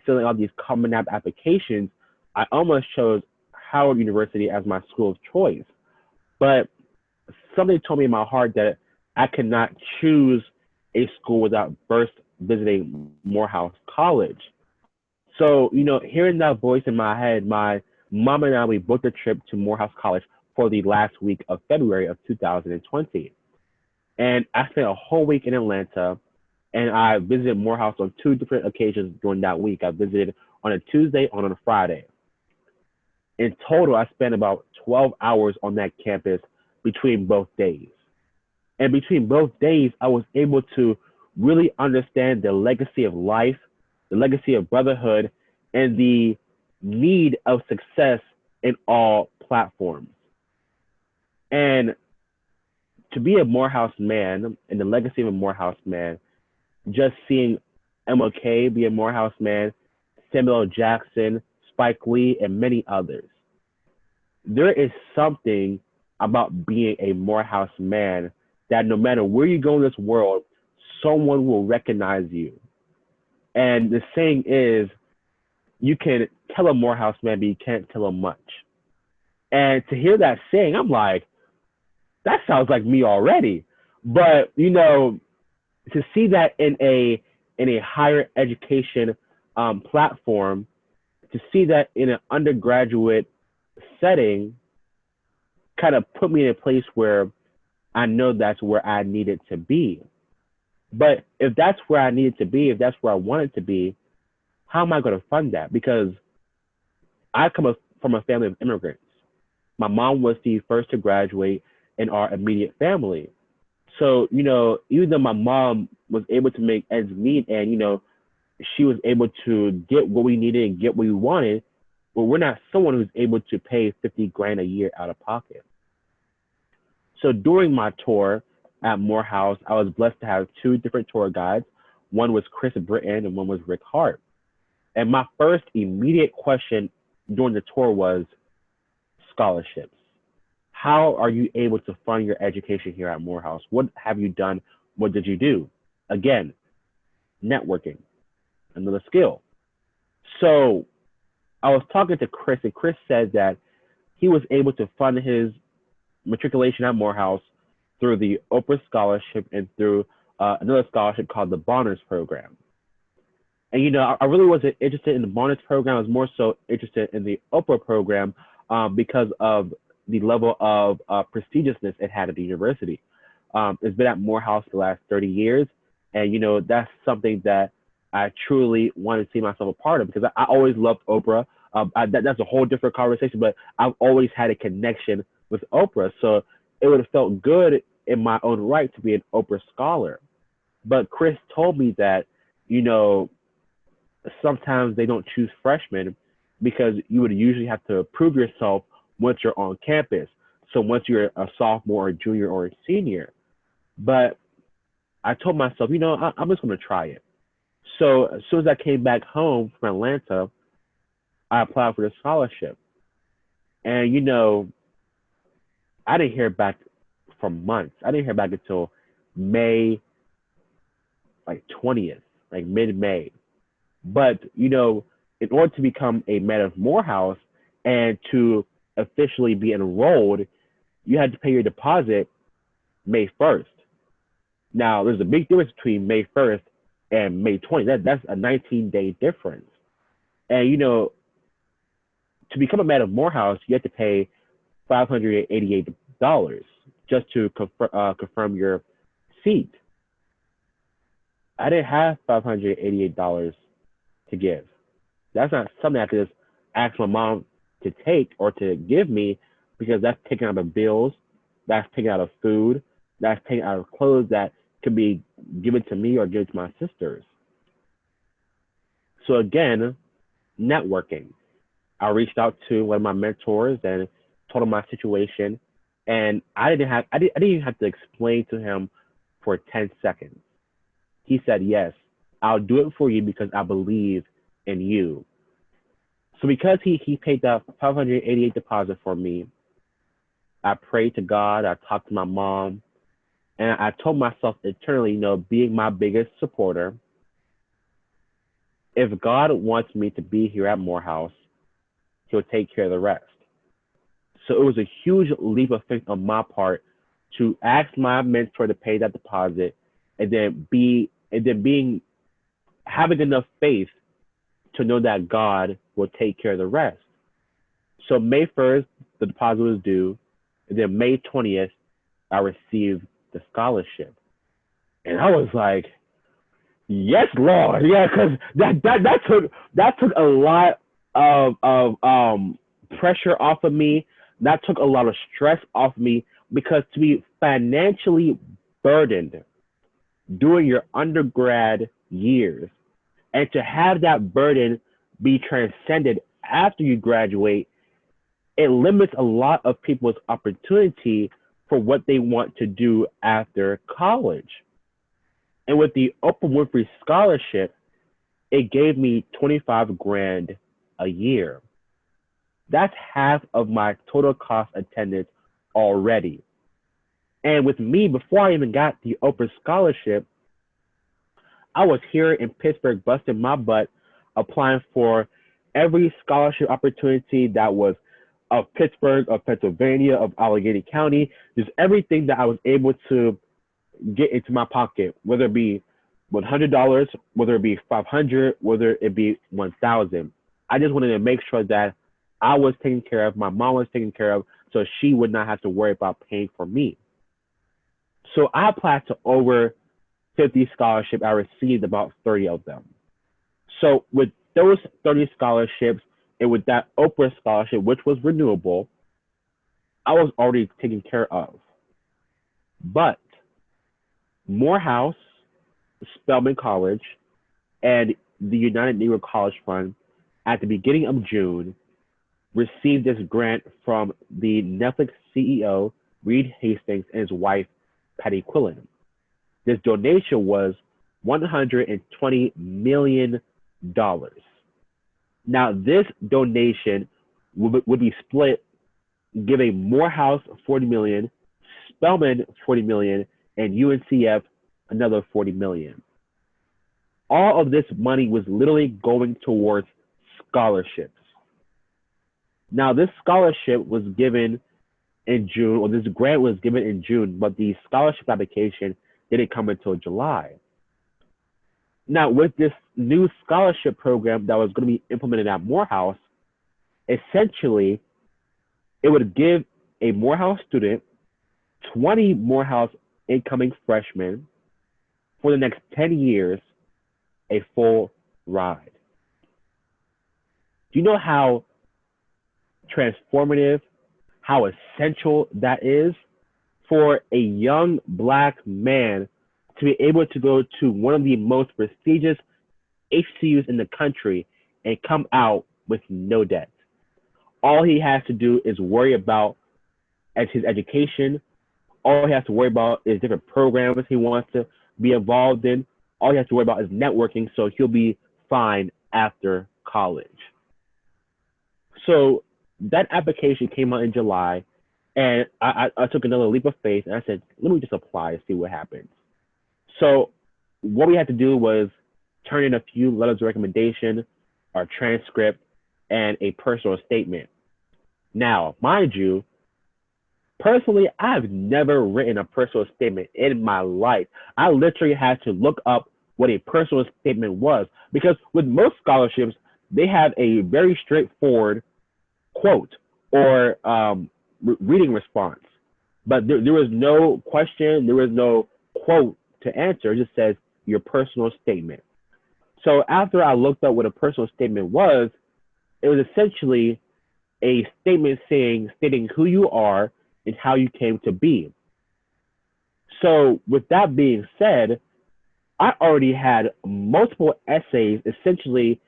filling out these Common App applications, I almost chose Howard University as my school of choice. But something told me in my heart that I could not choose a school without first visiting Morehouse College. So, you know, hearing that voice in my head, my mom and I, we booked a trip to Morehouse College for the last week of February of 2020. And I spent a whole week in Atlanta and I visited Morehouse on two different occasions during that week. I visited on a Tuesday and on a Friday. In total, I spent about 12 hours on that campus between both days. And between both days, I was able to really understand the legacy of life the legacy of brotherhood, and the need of success in all platforms. And to be a Morehouse man and the legacy of a Morehouse man, just seeing MLK be a Morehouse man, Samuel L. Jackson, Spike Lee, and many others, there is something about being a Morehouse man that no matter where you go in this world, someone will recognize you. And the saying is, you can tell a Morehouse man, but you can't tell him much. And to hear that saying, I'm like, that sounds like me already. But to see that in a higher education platform, to see that in an undergraduate setting, kind of put me in a place where I know that's where I needed to be. But if that's where I needed to be, if that's where I wanted to be, how am I going to fund that? Because I come from a family of immigrants. My mom was the first to graduate in our immediate family. So, even though my mom was able to make ends meet and, she was able to get what we needed and get what we wanted, but we're not someone who's able to pay 50 grand a year out of pocket. So during my tour at Morehouse, I was blessed to have two different tour guides. One was Chris Britton and one was Rick Hart. And my first immediate question during the tour was scholarships. How are you able to fund your education here at Morehouse? What have you done? What did you do? Again, networking, another skill. So I was talking to Chris, and Chris said that he was able to fund his matriculation at Morehouse through the Oprah Scholarship and through another scholarship called the Bonner's Program. And, I really wasn't interested in the Bonner's Program. I was more so interested in the Oprah Program because of the level of prestigiousness it had at the university. It's been at Morehouse for the last 30 years. And, that's something that I truly want to see myself a part of because I always loved Oprah. That's a whole different conversation, but I've always had a connection with Oprah. So it would have felt good in my own right to be an Oprah scholar. But Chris told me that, sometimes they don't choose freshmen because you would usually have to prove yourself once you're on campus. So once you're a sophomore or junior or a senior. But I told myself, I'm just going to try it. So as soon as I came back home from Atlanta, I applied for the scholarship. And, I didn't hear back for months. I didn't hear back until May, 20th, mid-May. But, in order to become a man of Morehouse and to officially be enrolled, you had to pay your deposit May 1st. Now, there's a big difference between May 1st and May 20th. That's a 19-day difference. And, to become a man of Morehouse, you have to pay $588 just to confirm your seat. I didn't have $588 to give. That's not something I could just ask my mom to take or to give me because that's taken out of bills, that's taken out of food, that's taken out of clothes that could be given to me or given to my sisters. So again, networking. I reached out to one of my mentors and told him my situation, and I didn't even have to explain to him for 10 seconds. He said, yes, I'll do it for you because I believe in you. So because he paid that $588 deposit for me, I prayed to God, I talked to my mom, and I told myself internally, being my biggest supporter, if God wants me to be here at Morehouse, he'll take care of the rest. So it was a huge leap of faith on my part to ask my mentor to pay that deposit and then having enough faith to know that God will take care of the rest. So May 1st, the deposit was due, and then May 20th, I received the scholarship. And I was like, yes, Lord. Yeah, because that took a lot of pressure off of me. That took a lot of stress off of me because to be financially burdened during your undergrad years And to have that burden be transcended after you graduate, it limits a lot of people's opportunity for what they want to do after college. And with the Oprah Winfrey Scholarship, it gave me 25 grand a year. That's half of my total cost attendance already. And with me, before I even got the Oprah Scholarship, I was here in Pittsburgh busting my butt applying for every scholarship opportunity that was of Pittsburgh, of Pennsylvania, of Allegheny County, just everything that I was able to get into my pocket, whether it be $100, whether it be $500, whether it be $1,000. I just wanted to make sure that I was taken care of, my mom was taken care of, so she would not have to worry about paying for me. So I applied to over 50 scholarships. I received about 30 of them. So with those 30 scholarships and with that Oprah scholarship, which was renewable, I was already taken care of. But Morehouse, Spelman College, and the United Negro College Fund at the beginning of June received this grant from the Netflix CEO, Reed Hastings, and his wife, Patty Quillen. This donation was $120 million. Now, this donation would be split, giving Morehouse $40 million, Spelman $40 million, and UNCF another $40 million. All of this money was literally going towards scholarships. Now, this scholarship was given in June, or this grant was given in June, but the scholarship application didn't come until July. Now, with this new scholarship program that was going to be implemented at Morehouse, essentially, it would give a Morehouse student 20 Morehouse incoming freshmen for the next 10 years a full ride. Do you know how transformative, how essential that is for a young Black man to be able to go to one of the most prestigious HCUs in the country and come out with no debt? All he has to do is worry about as his education. All he has to worry about is different programs he wants to be involved in. All he has to worry about is networking, so he'll be fine after college. So that application came out in July, and I took another leap of faith, and I said, let me just apply and see what happens. So what we had to do was turn in a few letters of recommendation, our transcript, and a personal statement. Now, mind you, personally, I've never written a personal statement in my life. I literally had to look up what a personal statement was, because with most scholarships, they have a very straightforward quote or reading response. But there was no question, there was no quote to answer. It just says your personal statement. So after I looked up what a personal statement was, it was essentially a statement stating who you are and how you came to be. So with that being said, I already had multiple essays essentially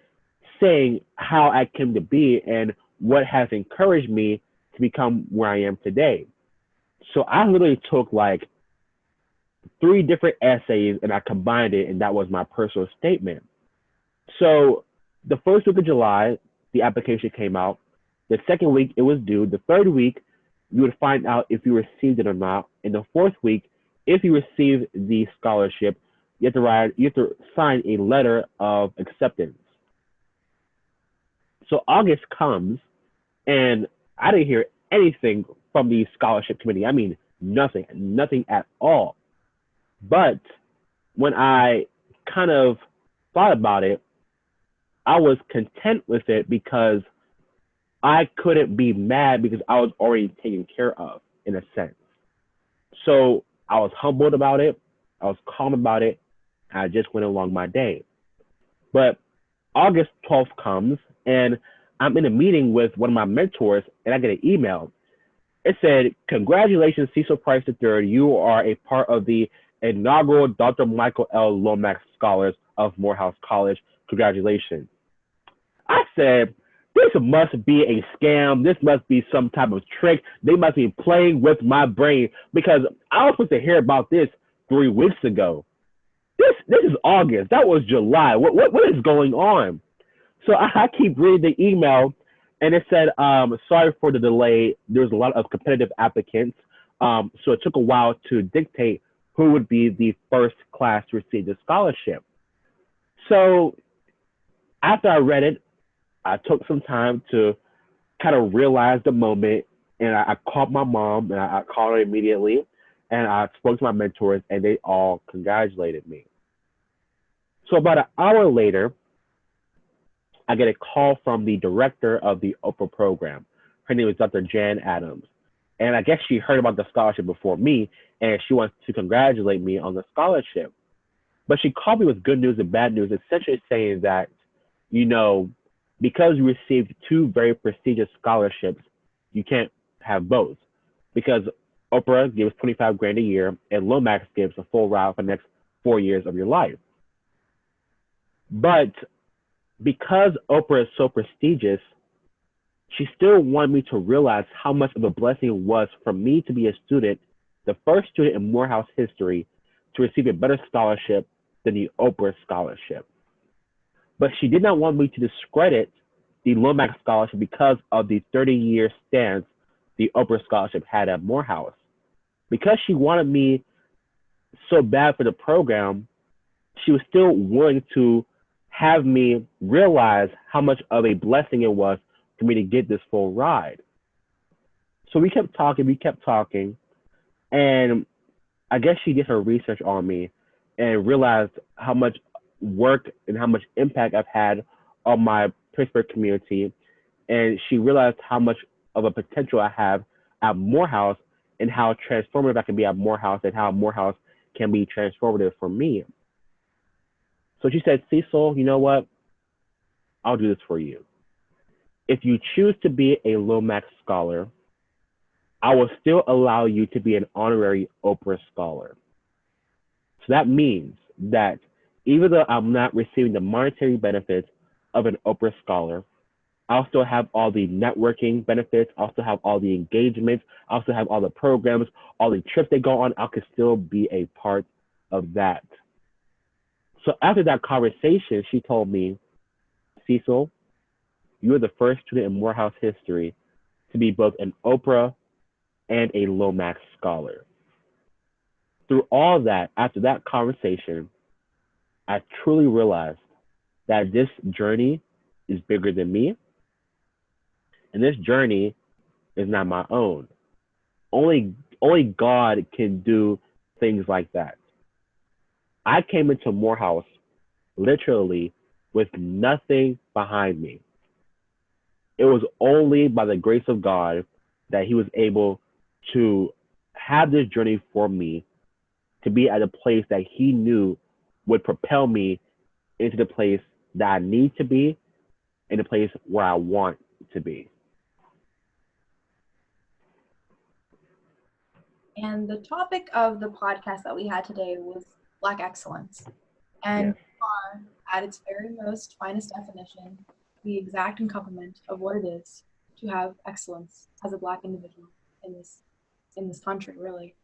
saying how I came to be and what has encouraged me to become where I am today. So I literally took like 3 different essays and I combined it, and that was my personal statement. So the first week of July, the application came out. The second week, it was due. The third week, you would find out if you received it or not. In the fourth week, if you received the scholarship, you have to sign a letter of acceptance. So August comes, and I didn't hear anything from the scholarship committee. I mean, nothing at all. But when I kind of thought about it, I was content with it because I couldn't be mad because I was already taken care of in a sense. So I was humbled about it. I was calm about it. And I just went along my day. But August 12th comes, and I'm in a meeting with one of my mentors, and I get an email. It said, "Congratulations, Cecil Price III. You are a part of the inaugural Dr. Michael L. Lomax Scholars of Morehouse College Congratulations. I said, this must be a scam. This must be some type of trick. They must be playing with my brain because I was supposed to hear about this 3 weeks ago. This is August. That was July. What is going on? So I keep reading the email, and it said, sorry for the delay. There's a lot of competitive applicants, so it took a while to dictate who would be the first class to receive the scholarship. So after I read it, I took some time to kind of realize the moment, and I called my mom, and I called her immediately, and I spoke to my mentors, and they all congratulated me. So about an hour later, I get a call from the director of the Oprah program. Her name is Dr. Jan Adams. And I guess she heard about the scholarship before me, and she wants to congratulate me on the scholarship. But she called me with good news and bad news, essentially saying that, because you received 2 very prestigious scholarships, you can't have both. Because Oprah gives $25,000 a year, and Lomax gives a full ride for the next 4 years of your life. But because Oprah is so prestigious, she still wanted me to realize how much of a blessing it was for me to be a student, the first student in Morehouse history to receive a better scholarship than the Oprah scholarship. But she did not want me to discredit the Lomax scholarship because of the 30-year stance the Oprah scholarship had at Morehouse. Because she wanted me so bad for the program, she was still willing to have me realize how much of a blessing it was for me to get this full ride. So we kept talking, and I guess she did her research on me and realized how much work and how much impact I've had on my Pittsburgh community. And she realized how much of a potential I have at Morehouse and how transformative I can be at Morehouse and how Morehouse can be transformative for me. So she said, Cecil, you know what? I'll do this for you. If you choose to be a Lomax scholar, I will still allow you to be an honorary Oprah scholar. So that means that even though I'm not receiving the monetary benefits of an Oprah scholar, I'll still have all the networking benefits. I'll still have all the engagements. I'll still have all the programs, all the trips they go on. I could still be a part of that. So after that conversation, she told me, Cecil, you are the first student in Morehouse history to be both an Oprah and a Lomax scholar. Through all that, after that conversation, I truly realized that this journey is bigger than me, and this journey is not my own. Only God can do things like that. I came into Morehouse literally with nothing behind me. It was only by the grace of God that he was able to have this journey for me to be at a place that he knew would propel me into the place that I need to be and the place where I want to be. And the topic of the podcast that we had today was Black excellence. And are, at its very most finest definition, the exact accompaniment of what it is to have excellence as a Black individual in this country, really.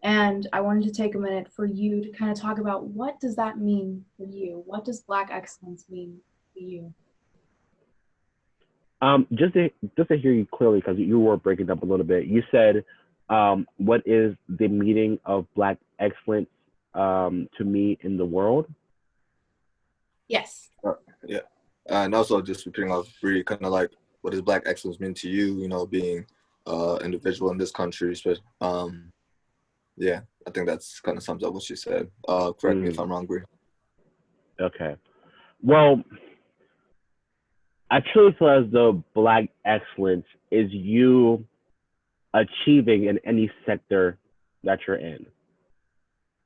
And I wanted to take a minute for you to kind of talk about what does that mean for you? What does Black excellence mean to you? Just to hear you clearly, because you were breaking up a little bit. You said, what is the meaning of Black excellence to me in the world? Yes. Yeah. And also just repeating off Bree, kind of like, what does Black excellence mean to you, being individual in this country? Yeah, I think that's kind of sums up what she said. Correct me if I'm wrong, Bree. Okay. Well, I truly feel as though Black excellence is you achieving in any sector that you're in.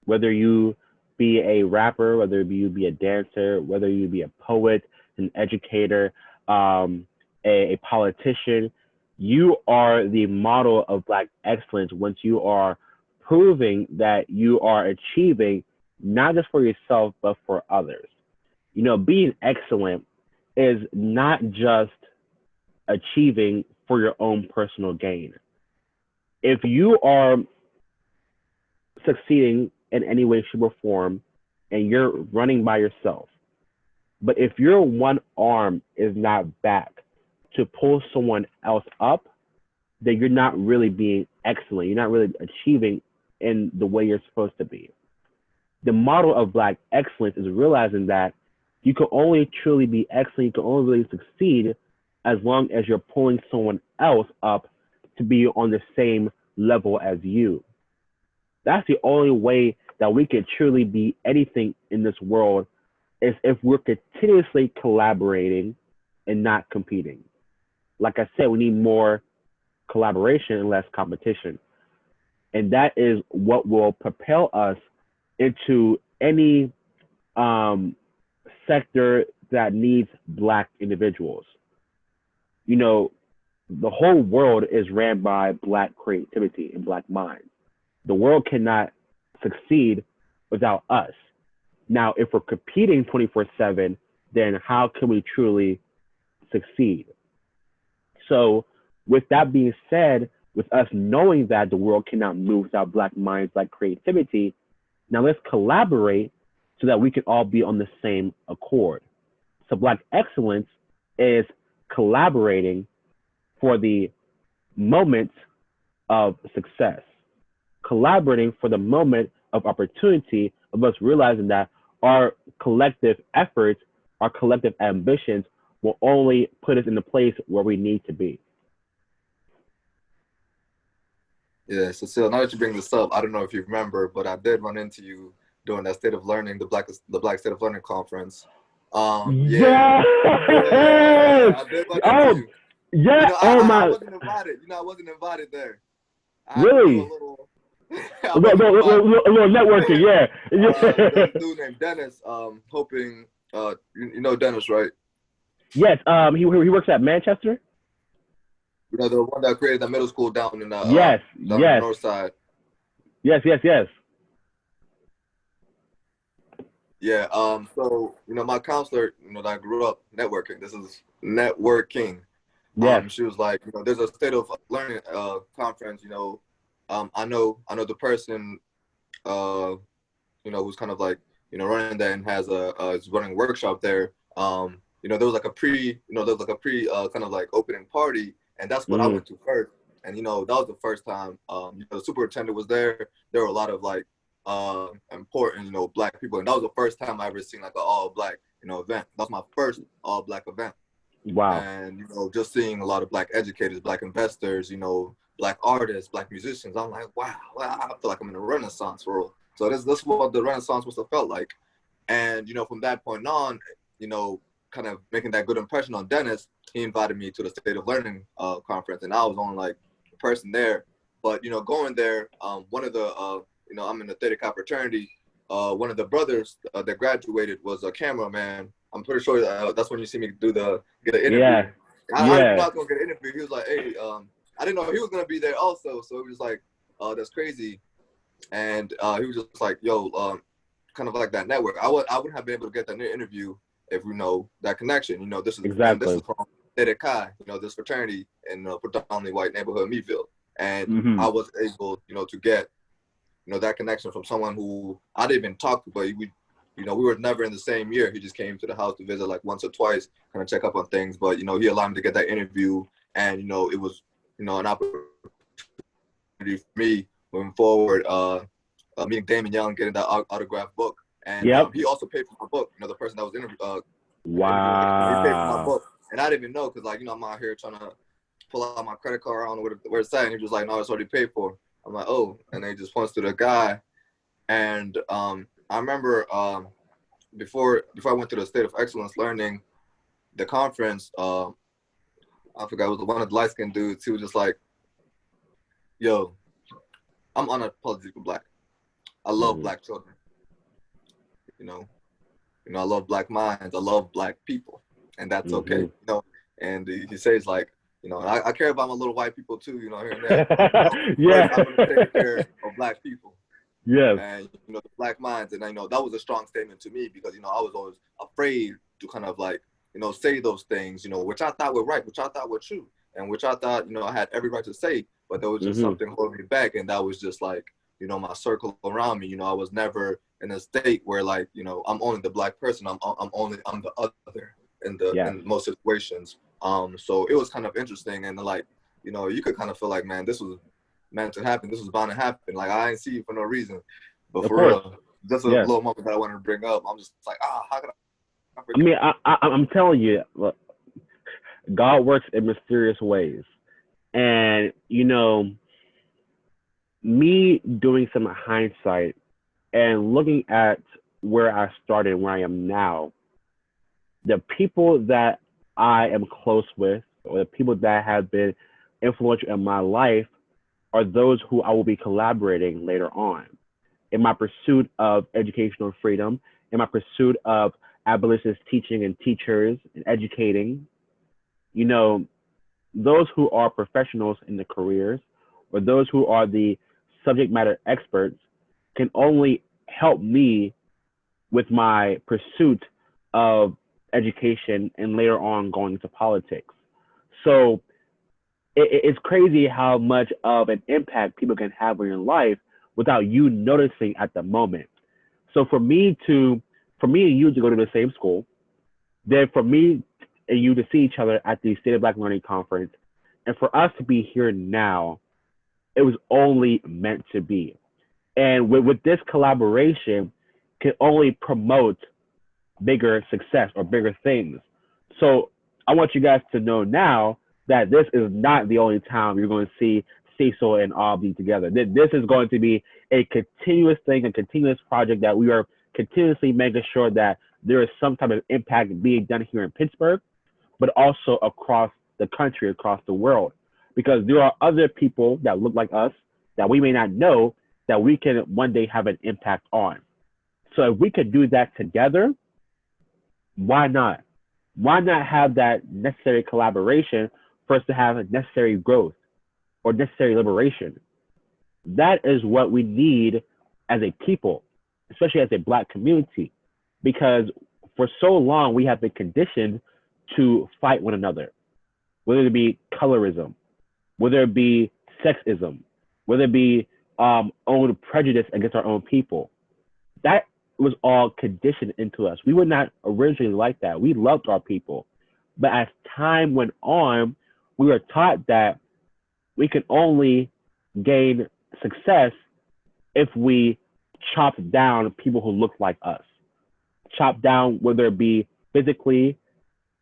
Whether you be a rapper, whether you be a dancer, whether you be a poet, an educator, a politician, you are the model of Black excellence once you are proving that you are achieving not just for yourself, but for others. being excellent is not just achieving for your own personal gain. If you are succeeding in any way, shape, or form, and you're running by yourself, but if your one arm is not back to pull someone else up, then you're not really being excellent. You're not really achieving in the way you're supposed to be. The model of Black excellence is realizing that you can only truly be excellent, you can only really succeed as long as you're pulling someone else up to be on the same level as you. That's the only way that we can truly be anything in this world, is if we're continuously collaborating and not competing. Like I said, we need more collaboration and less competition. And that is what will propel us into any sector that needs Black individuals. The whole world is ran by Black creativity and Black minds. The world cannot succeed without us. Now, if we're competing 24/7, then how can we truly succeed? So with that being said, with us knowing that the world cannot move without Black minds, Black creativity, now let's collaborate so that we can all be on the same accord. So Black excellence is collaborating for the moment of success, collaborating for the moment of opportunity, of us realizing that our collective efforts, our collective ambitions will only put us in the place where we need to be. Yeah, Cecil, now that you bring this up, I don't know if you remember, but I did run into you during that State of Learning, the Black State of Learning conference. Yes! I did run into you. Yeah. I wasn't invited. I wasn't invited there. I had to do a Really? little, A little networking, yeah. There's a dude named Dennis, hoping, you know Dennis, right? Yes, he works at Manchester. The one that created the middle school down in Yes. down on the north side. Yes. Yeah. So my counselor, that I grew up networking. This is networking. Yes. She was like, there's a State of Learning conference. I know the person, who's kind of like running that and has is running a workshop there. There was like a pre kind of like opening party, and that's what I went to first. And that was the first time. The superintendent was there. There were a lot of like important Black people, and that was the first time I ever seen like an all Black event. That was my first all Black event. Wow. And just seeing a lot of Black educators, Black investors, Black artists, Black musicians, I'm like, wow, I feel like I'm in a Renaissance world. So this is what the Renaissance must have felt like. And from that point on, kind of making that good impression on Dennis, he invited me to the State of Learning conference, and I was only like a person there. But going there, one of the I'm in the Theta Chi fraternity. One of the brothers that graduated was a cameraman. I'm pretty sure that's when you see me get an interview. Yeah. I didn't know I was gonna get an interview. He was like, "Hey, I didn't know he was gonna be there also." So he was like, "That's crazy," and he was just like, "Yo, kind of like that network. I wouldn't have been able to get that interview if that connection. This is exactly. This is from Theta Chi, this fraternity in predominantly white neighborhood Meadville, and I was able, to get that connection from someone who I didn't even talk to, but we were never in the same year. He just came to the house to visit like once or twice, kind of check up on things. But he allowed me to get that interview, and it was an opportunity for me moving forward. Meeting Damon Young, getting that autographed book, and he also paid for my book. The person that was interviewed. Wow. He paid for my book, and I didn't even know because I'm out here trying to pull out my credit card. I don't know where it's at. And he was like, "No, it's already paid for." I'm like, "Oh," and then he just points to the guy, and I remember before I went to the State of Excellence Learning, the conference, I forgot, it was one of the light-skinned dudes. He was just like, "Yo, I'm unapologetically Black. I love Black children. I love Black minds. I love Black people, and that's okay." And he says like, I care about my little white people too. Here and there. Yeah. I'm gonna take care of Black people. Yes. and the black minds, and that was a strong statement to me because I was always afraid to kind of like say those things, which I thought were right, which I thought were true, and which I thought I had every right to say, but there was just Hmm. something holding me back, and that was just like my circle around me. I was never in a state where like I'm only the black person. I'm the other Yes. in most situations. So it was kind of interesting, and like you could kind of feel like, man, this was meant to happen. This was bound to happen. Like I didn't see you for no reason. But Of for course. real, just a Yes. little moment that I wanted to bring up. I'm just like, how could I I forget? mean, I'm telling you, look, God works in mysterious ways. And, me doing some hindsight and looking at where I started and where I am now, the people that I am close with, or the people that have been influential in my life, are those who I will be collaborating later on in my pursuit of educational freedom, in my pursuit of abolitionist teaching and teachers and educating. You know, those who are professionals in the careers or those who are the subject matter experts can only help me with my pursuit of education and later on going into politics. So it's crazy how much of an impact people can have on your life without you noticing at the moment. So for me and you to go to the same school, then for me and you to see each other at the State of Black Learning Conference, and for us to be here now, it was only meant to be. And with this collaboration, can only promote bigger success or bigger things. So I want you guys to know now that this is not the only time you're going to see Cecil and Abdi together. This is going to be a continuous thing, a continuous project that we are continuously making sure that there is some type of impact being done here in Pittsburgh, but also across the country, across the world. Because there are other people that look like us that we may not know that we can one day have an impact on. So if we could do that together, why not? Why not have that necessary collaboration for us to have necessary growth or necessary liberation? That is what we need as a people, especially as a black community, because for so long we have been conditioned to fight one another, whether it be colorism, whether it be sexism, whether it be own prejudice against our own people. That was all conditioned into us. We were not originally like that. We loved our people. But as time went on, we were taught that we can only gain success if we chop down people who look like us. Chop down whether it be physically,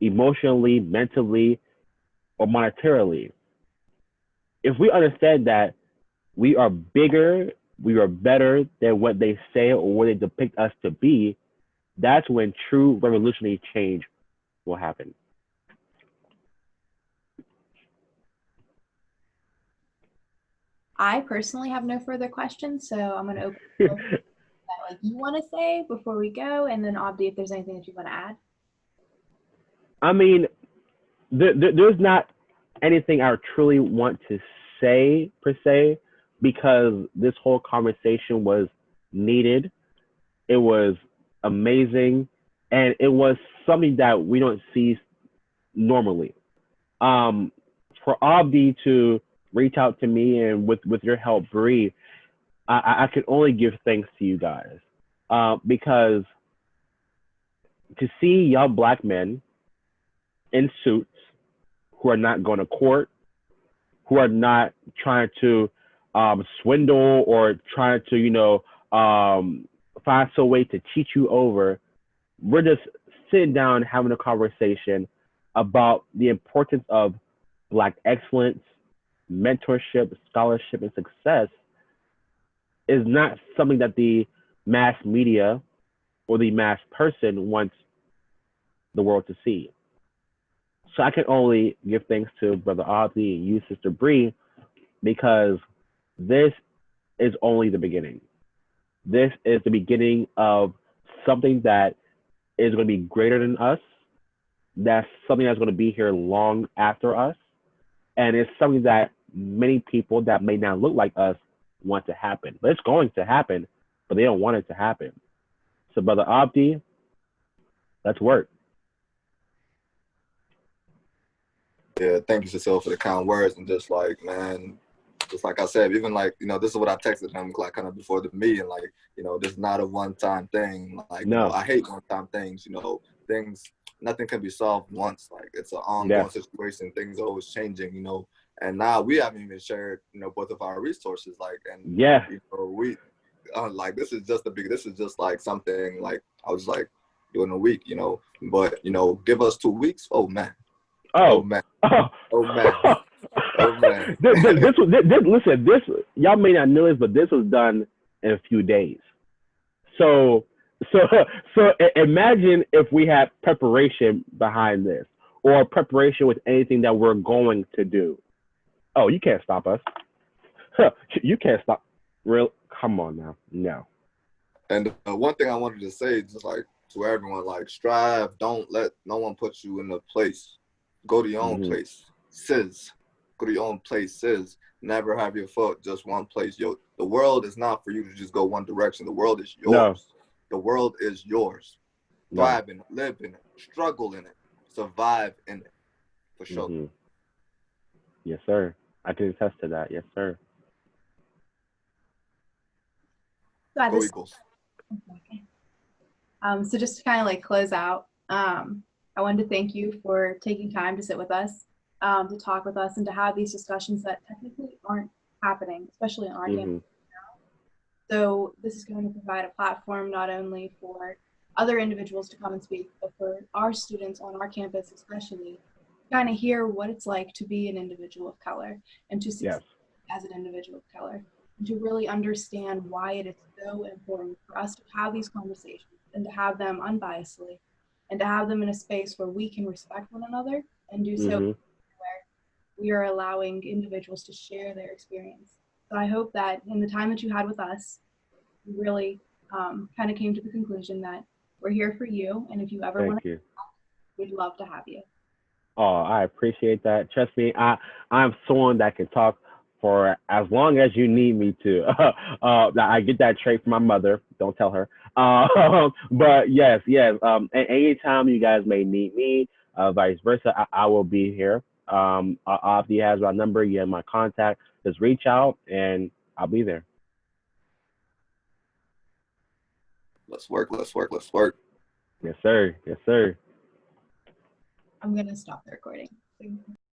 emotionally, mentally, or monetarily. If we understand that we are bigger, we are better than what they say or what they depict us to be, that's when true revolutionary change will happen. I personally have no further questions, so I'm going to open it up that like you want to say before we go, and then Abdi, if there's anything that you want to add. I mean, there's not anything I truly want to say per se because this whole conversation was needed. It was amazing, and it was something that we don't see normally. Um, for Abdi to reach out to me and with your help, Bree, I can only give thanks to you guys because to see young black men in suits who are not going to court, who are not trying to swindle or trying to, find some way to cheat you over. We're just sitting down having a conversation about the importance of Black excellence, mentorship, scholarship, and success is not something that the mass media or the mass person wants the world to see. So I can only give thanks to Brother Abdi and you, Sister Bree, because this is only the beginning. This is the beginning of something that is going to be greater than us. That's something that's going to be here long after us. And it's something that many people that may not look like us want to happen. But it's going to happen, but they don't want it to happen. So, Brother Abdi, let's work. Yeah, thank you, Cecil, for the kind words. And just like, man, just like I said, even like, this is what I texted him like kind of before the meeting. Like, this is not a one-time thing. Like, No. I hate one-time things. Things, nothing can be solved once. Like, it's an ongoing Yes. situation. Things are always changing. And now we haven't even shared, both of our resources. Like, and Yeah. we like this is just this is just like something like I was like doing a week. But give us 2 weeks. Oh man. Oh Oh. man. Oh. Oh man. Oh man. Listen, this y'all may not know this, but this was done in a few days. So so imagine if we had preparation behind this, or preparation with anything that we're going to do. Oh, you can't stop us. You can't stop. Real? Come on now. No. And one thing I wanted to say, just like to everyone, like strive. Don't let no one put you in a place. Go to your own place. Go to your own place. Never have your foot just one place. The world is not for you to just go one direction. The world is yours. No. The world is yours. No. Thrive in it, live in it, struggle in it, survive in it, for sure. Yes, sir. I can attest to that. Yes, sir. Go Eagles. So just to kind of like close out, I wanted to thank you for taking time to sit with us, to talk with us, and to have these discussions that technically aren't happening, especially on our campus now. So this is going to provide a platform not only for other individuals to come and speak, but for our students on our campus especially, kind of hear what it's like to be an individual of color and to succeed as an individual of color, and to really understand why it is so important for us to have these conversations and to have them unbiasedly, and to have them in a space where we can respect one another and do so where we are allowing individuals to share their experience. So I hope that in the time that you had with us, you really kind of came to the conclusion that we're here for you, and if you ever want to, we'd love to have you. Oh, I appreciate that. Trust me, I'm someone that can talk for as long as you need me to. I get that trait from my mother. Don't tell her. But yes. Anytime you guys may need me, vice versa, I will be here. Abdi has my number. You have my contact. Just reach out, and I'll be there. Let's work. Let's work. Let's work. Yes, sir. Yes, sir. I'm gonna stop the recording.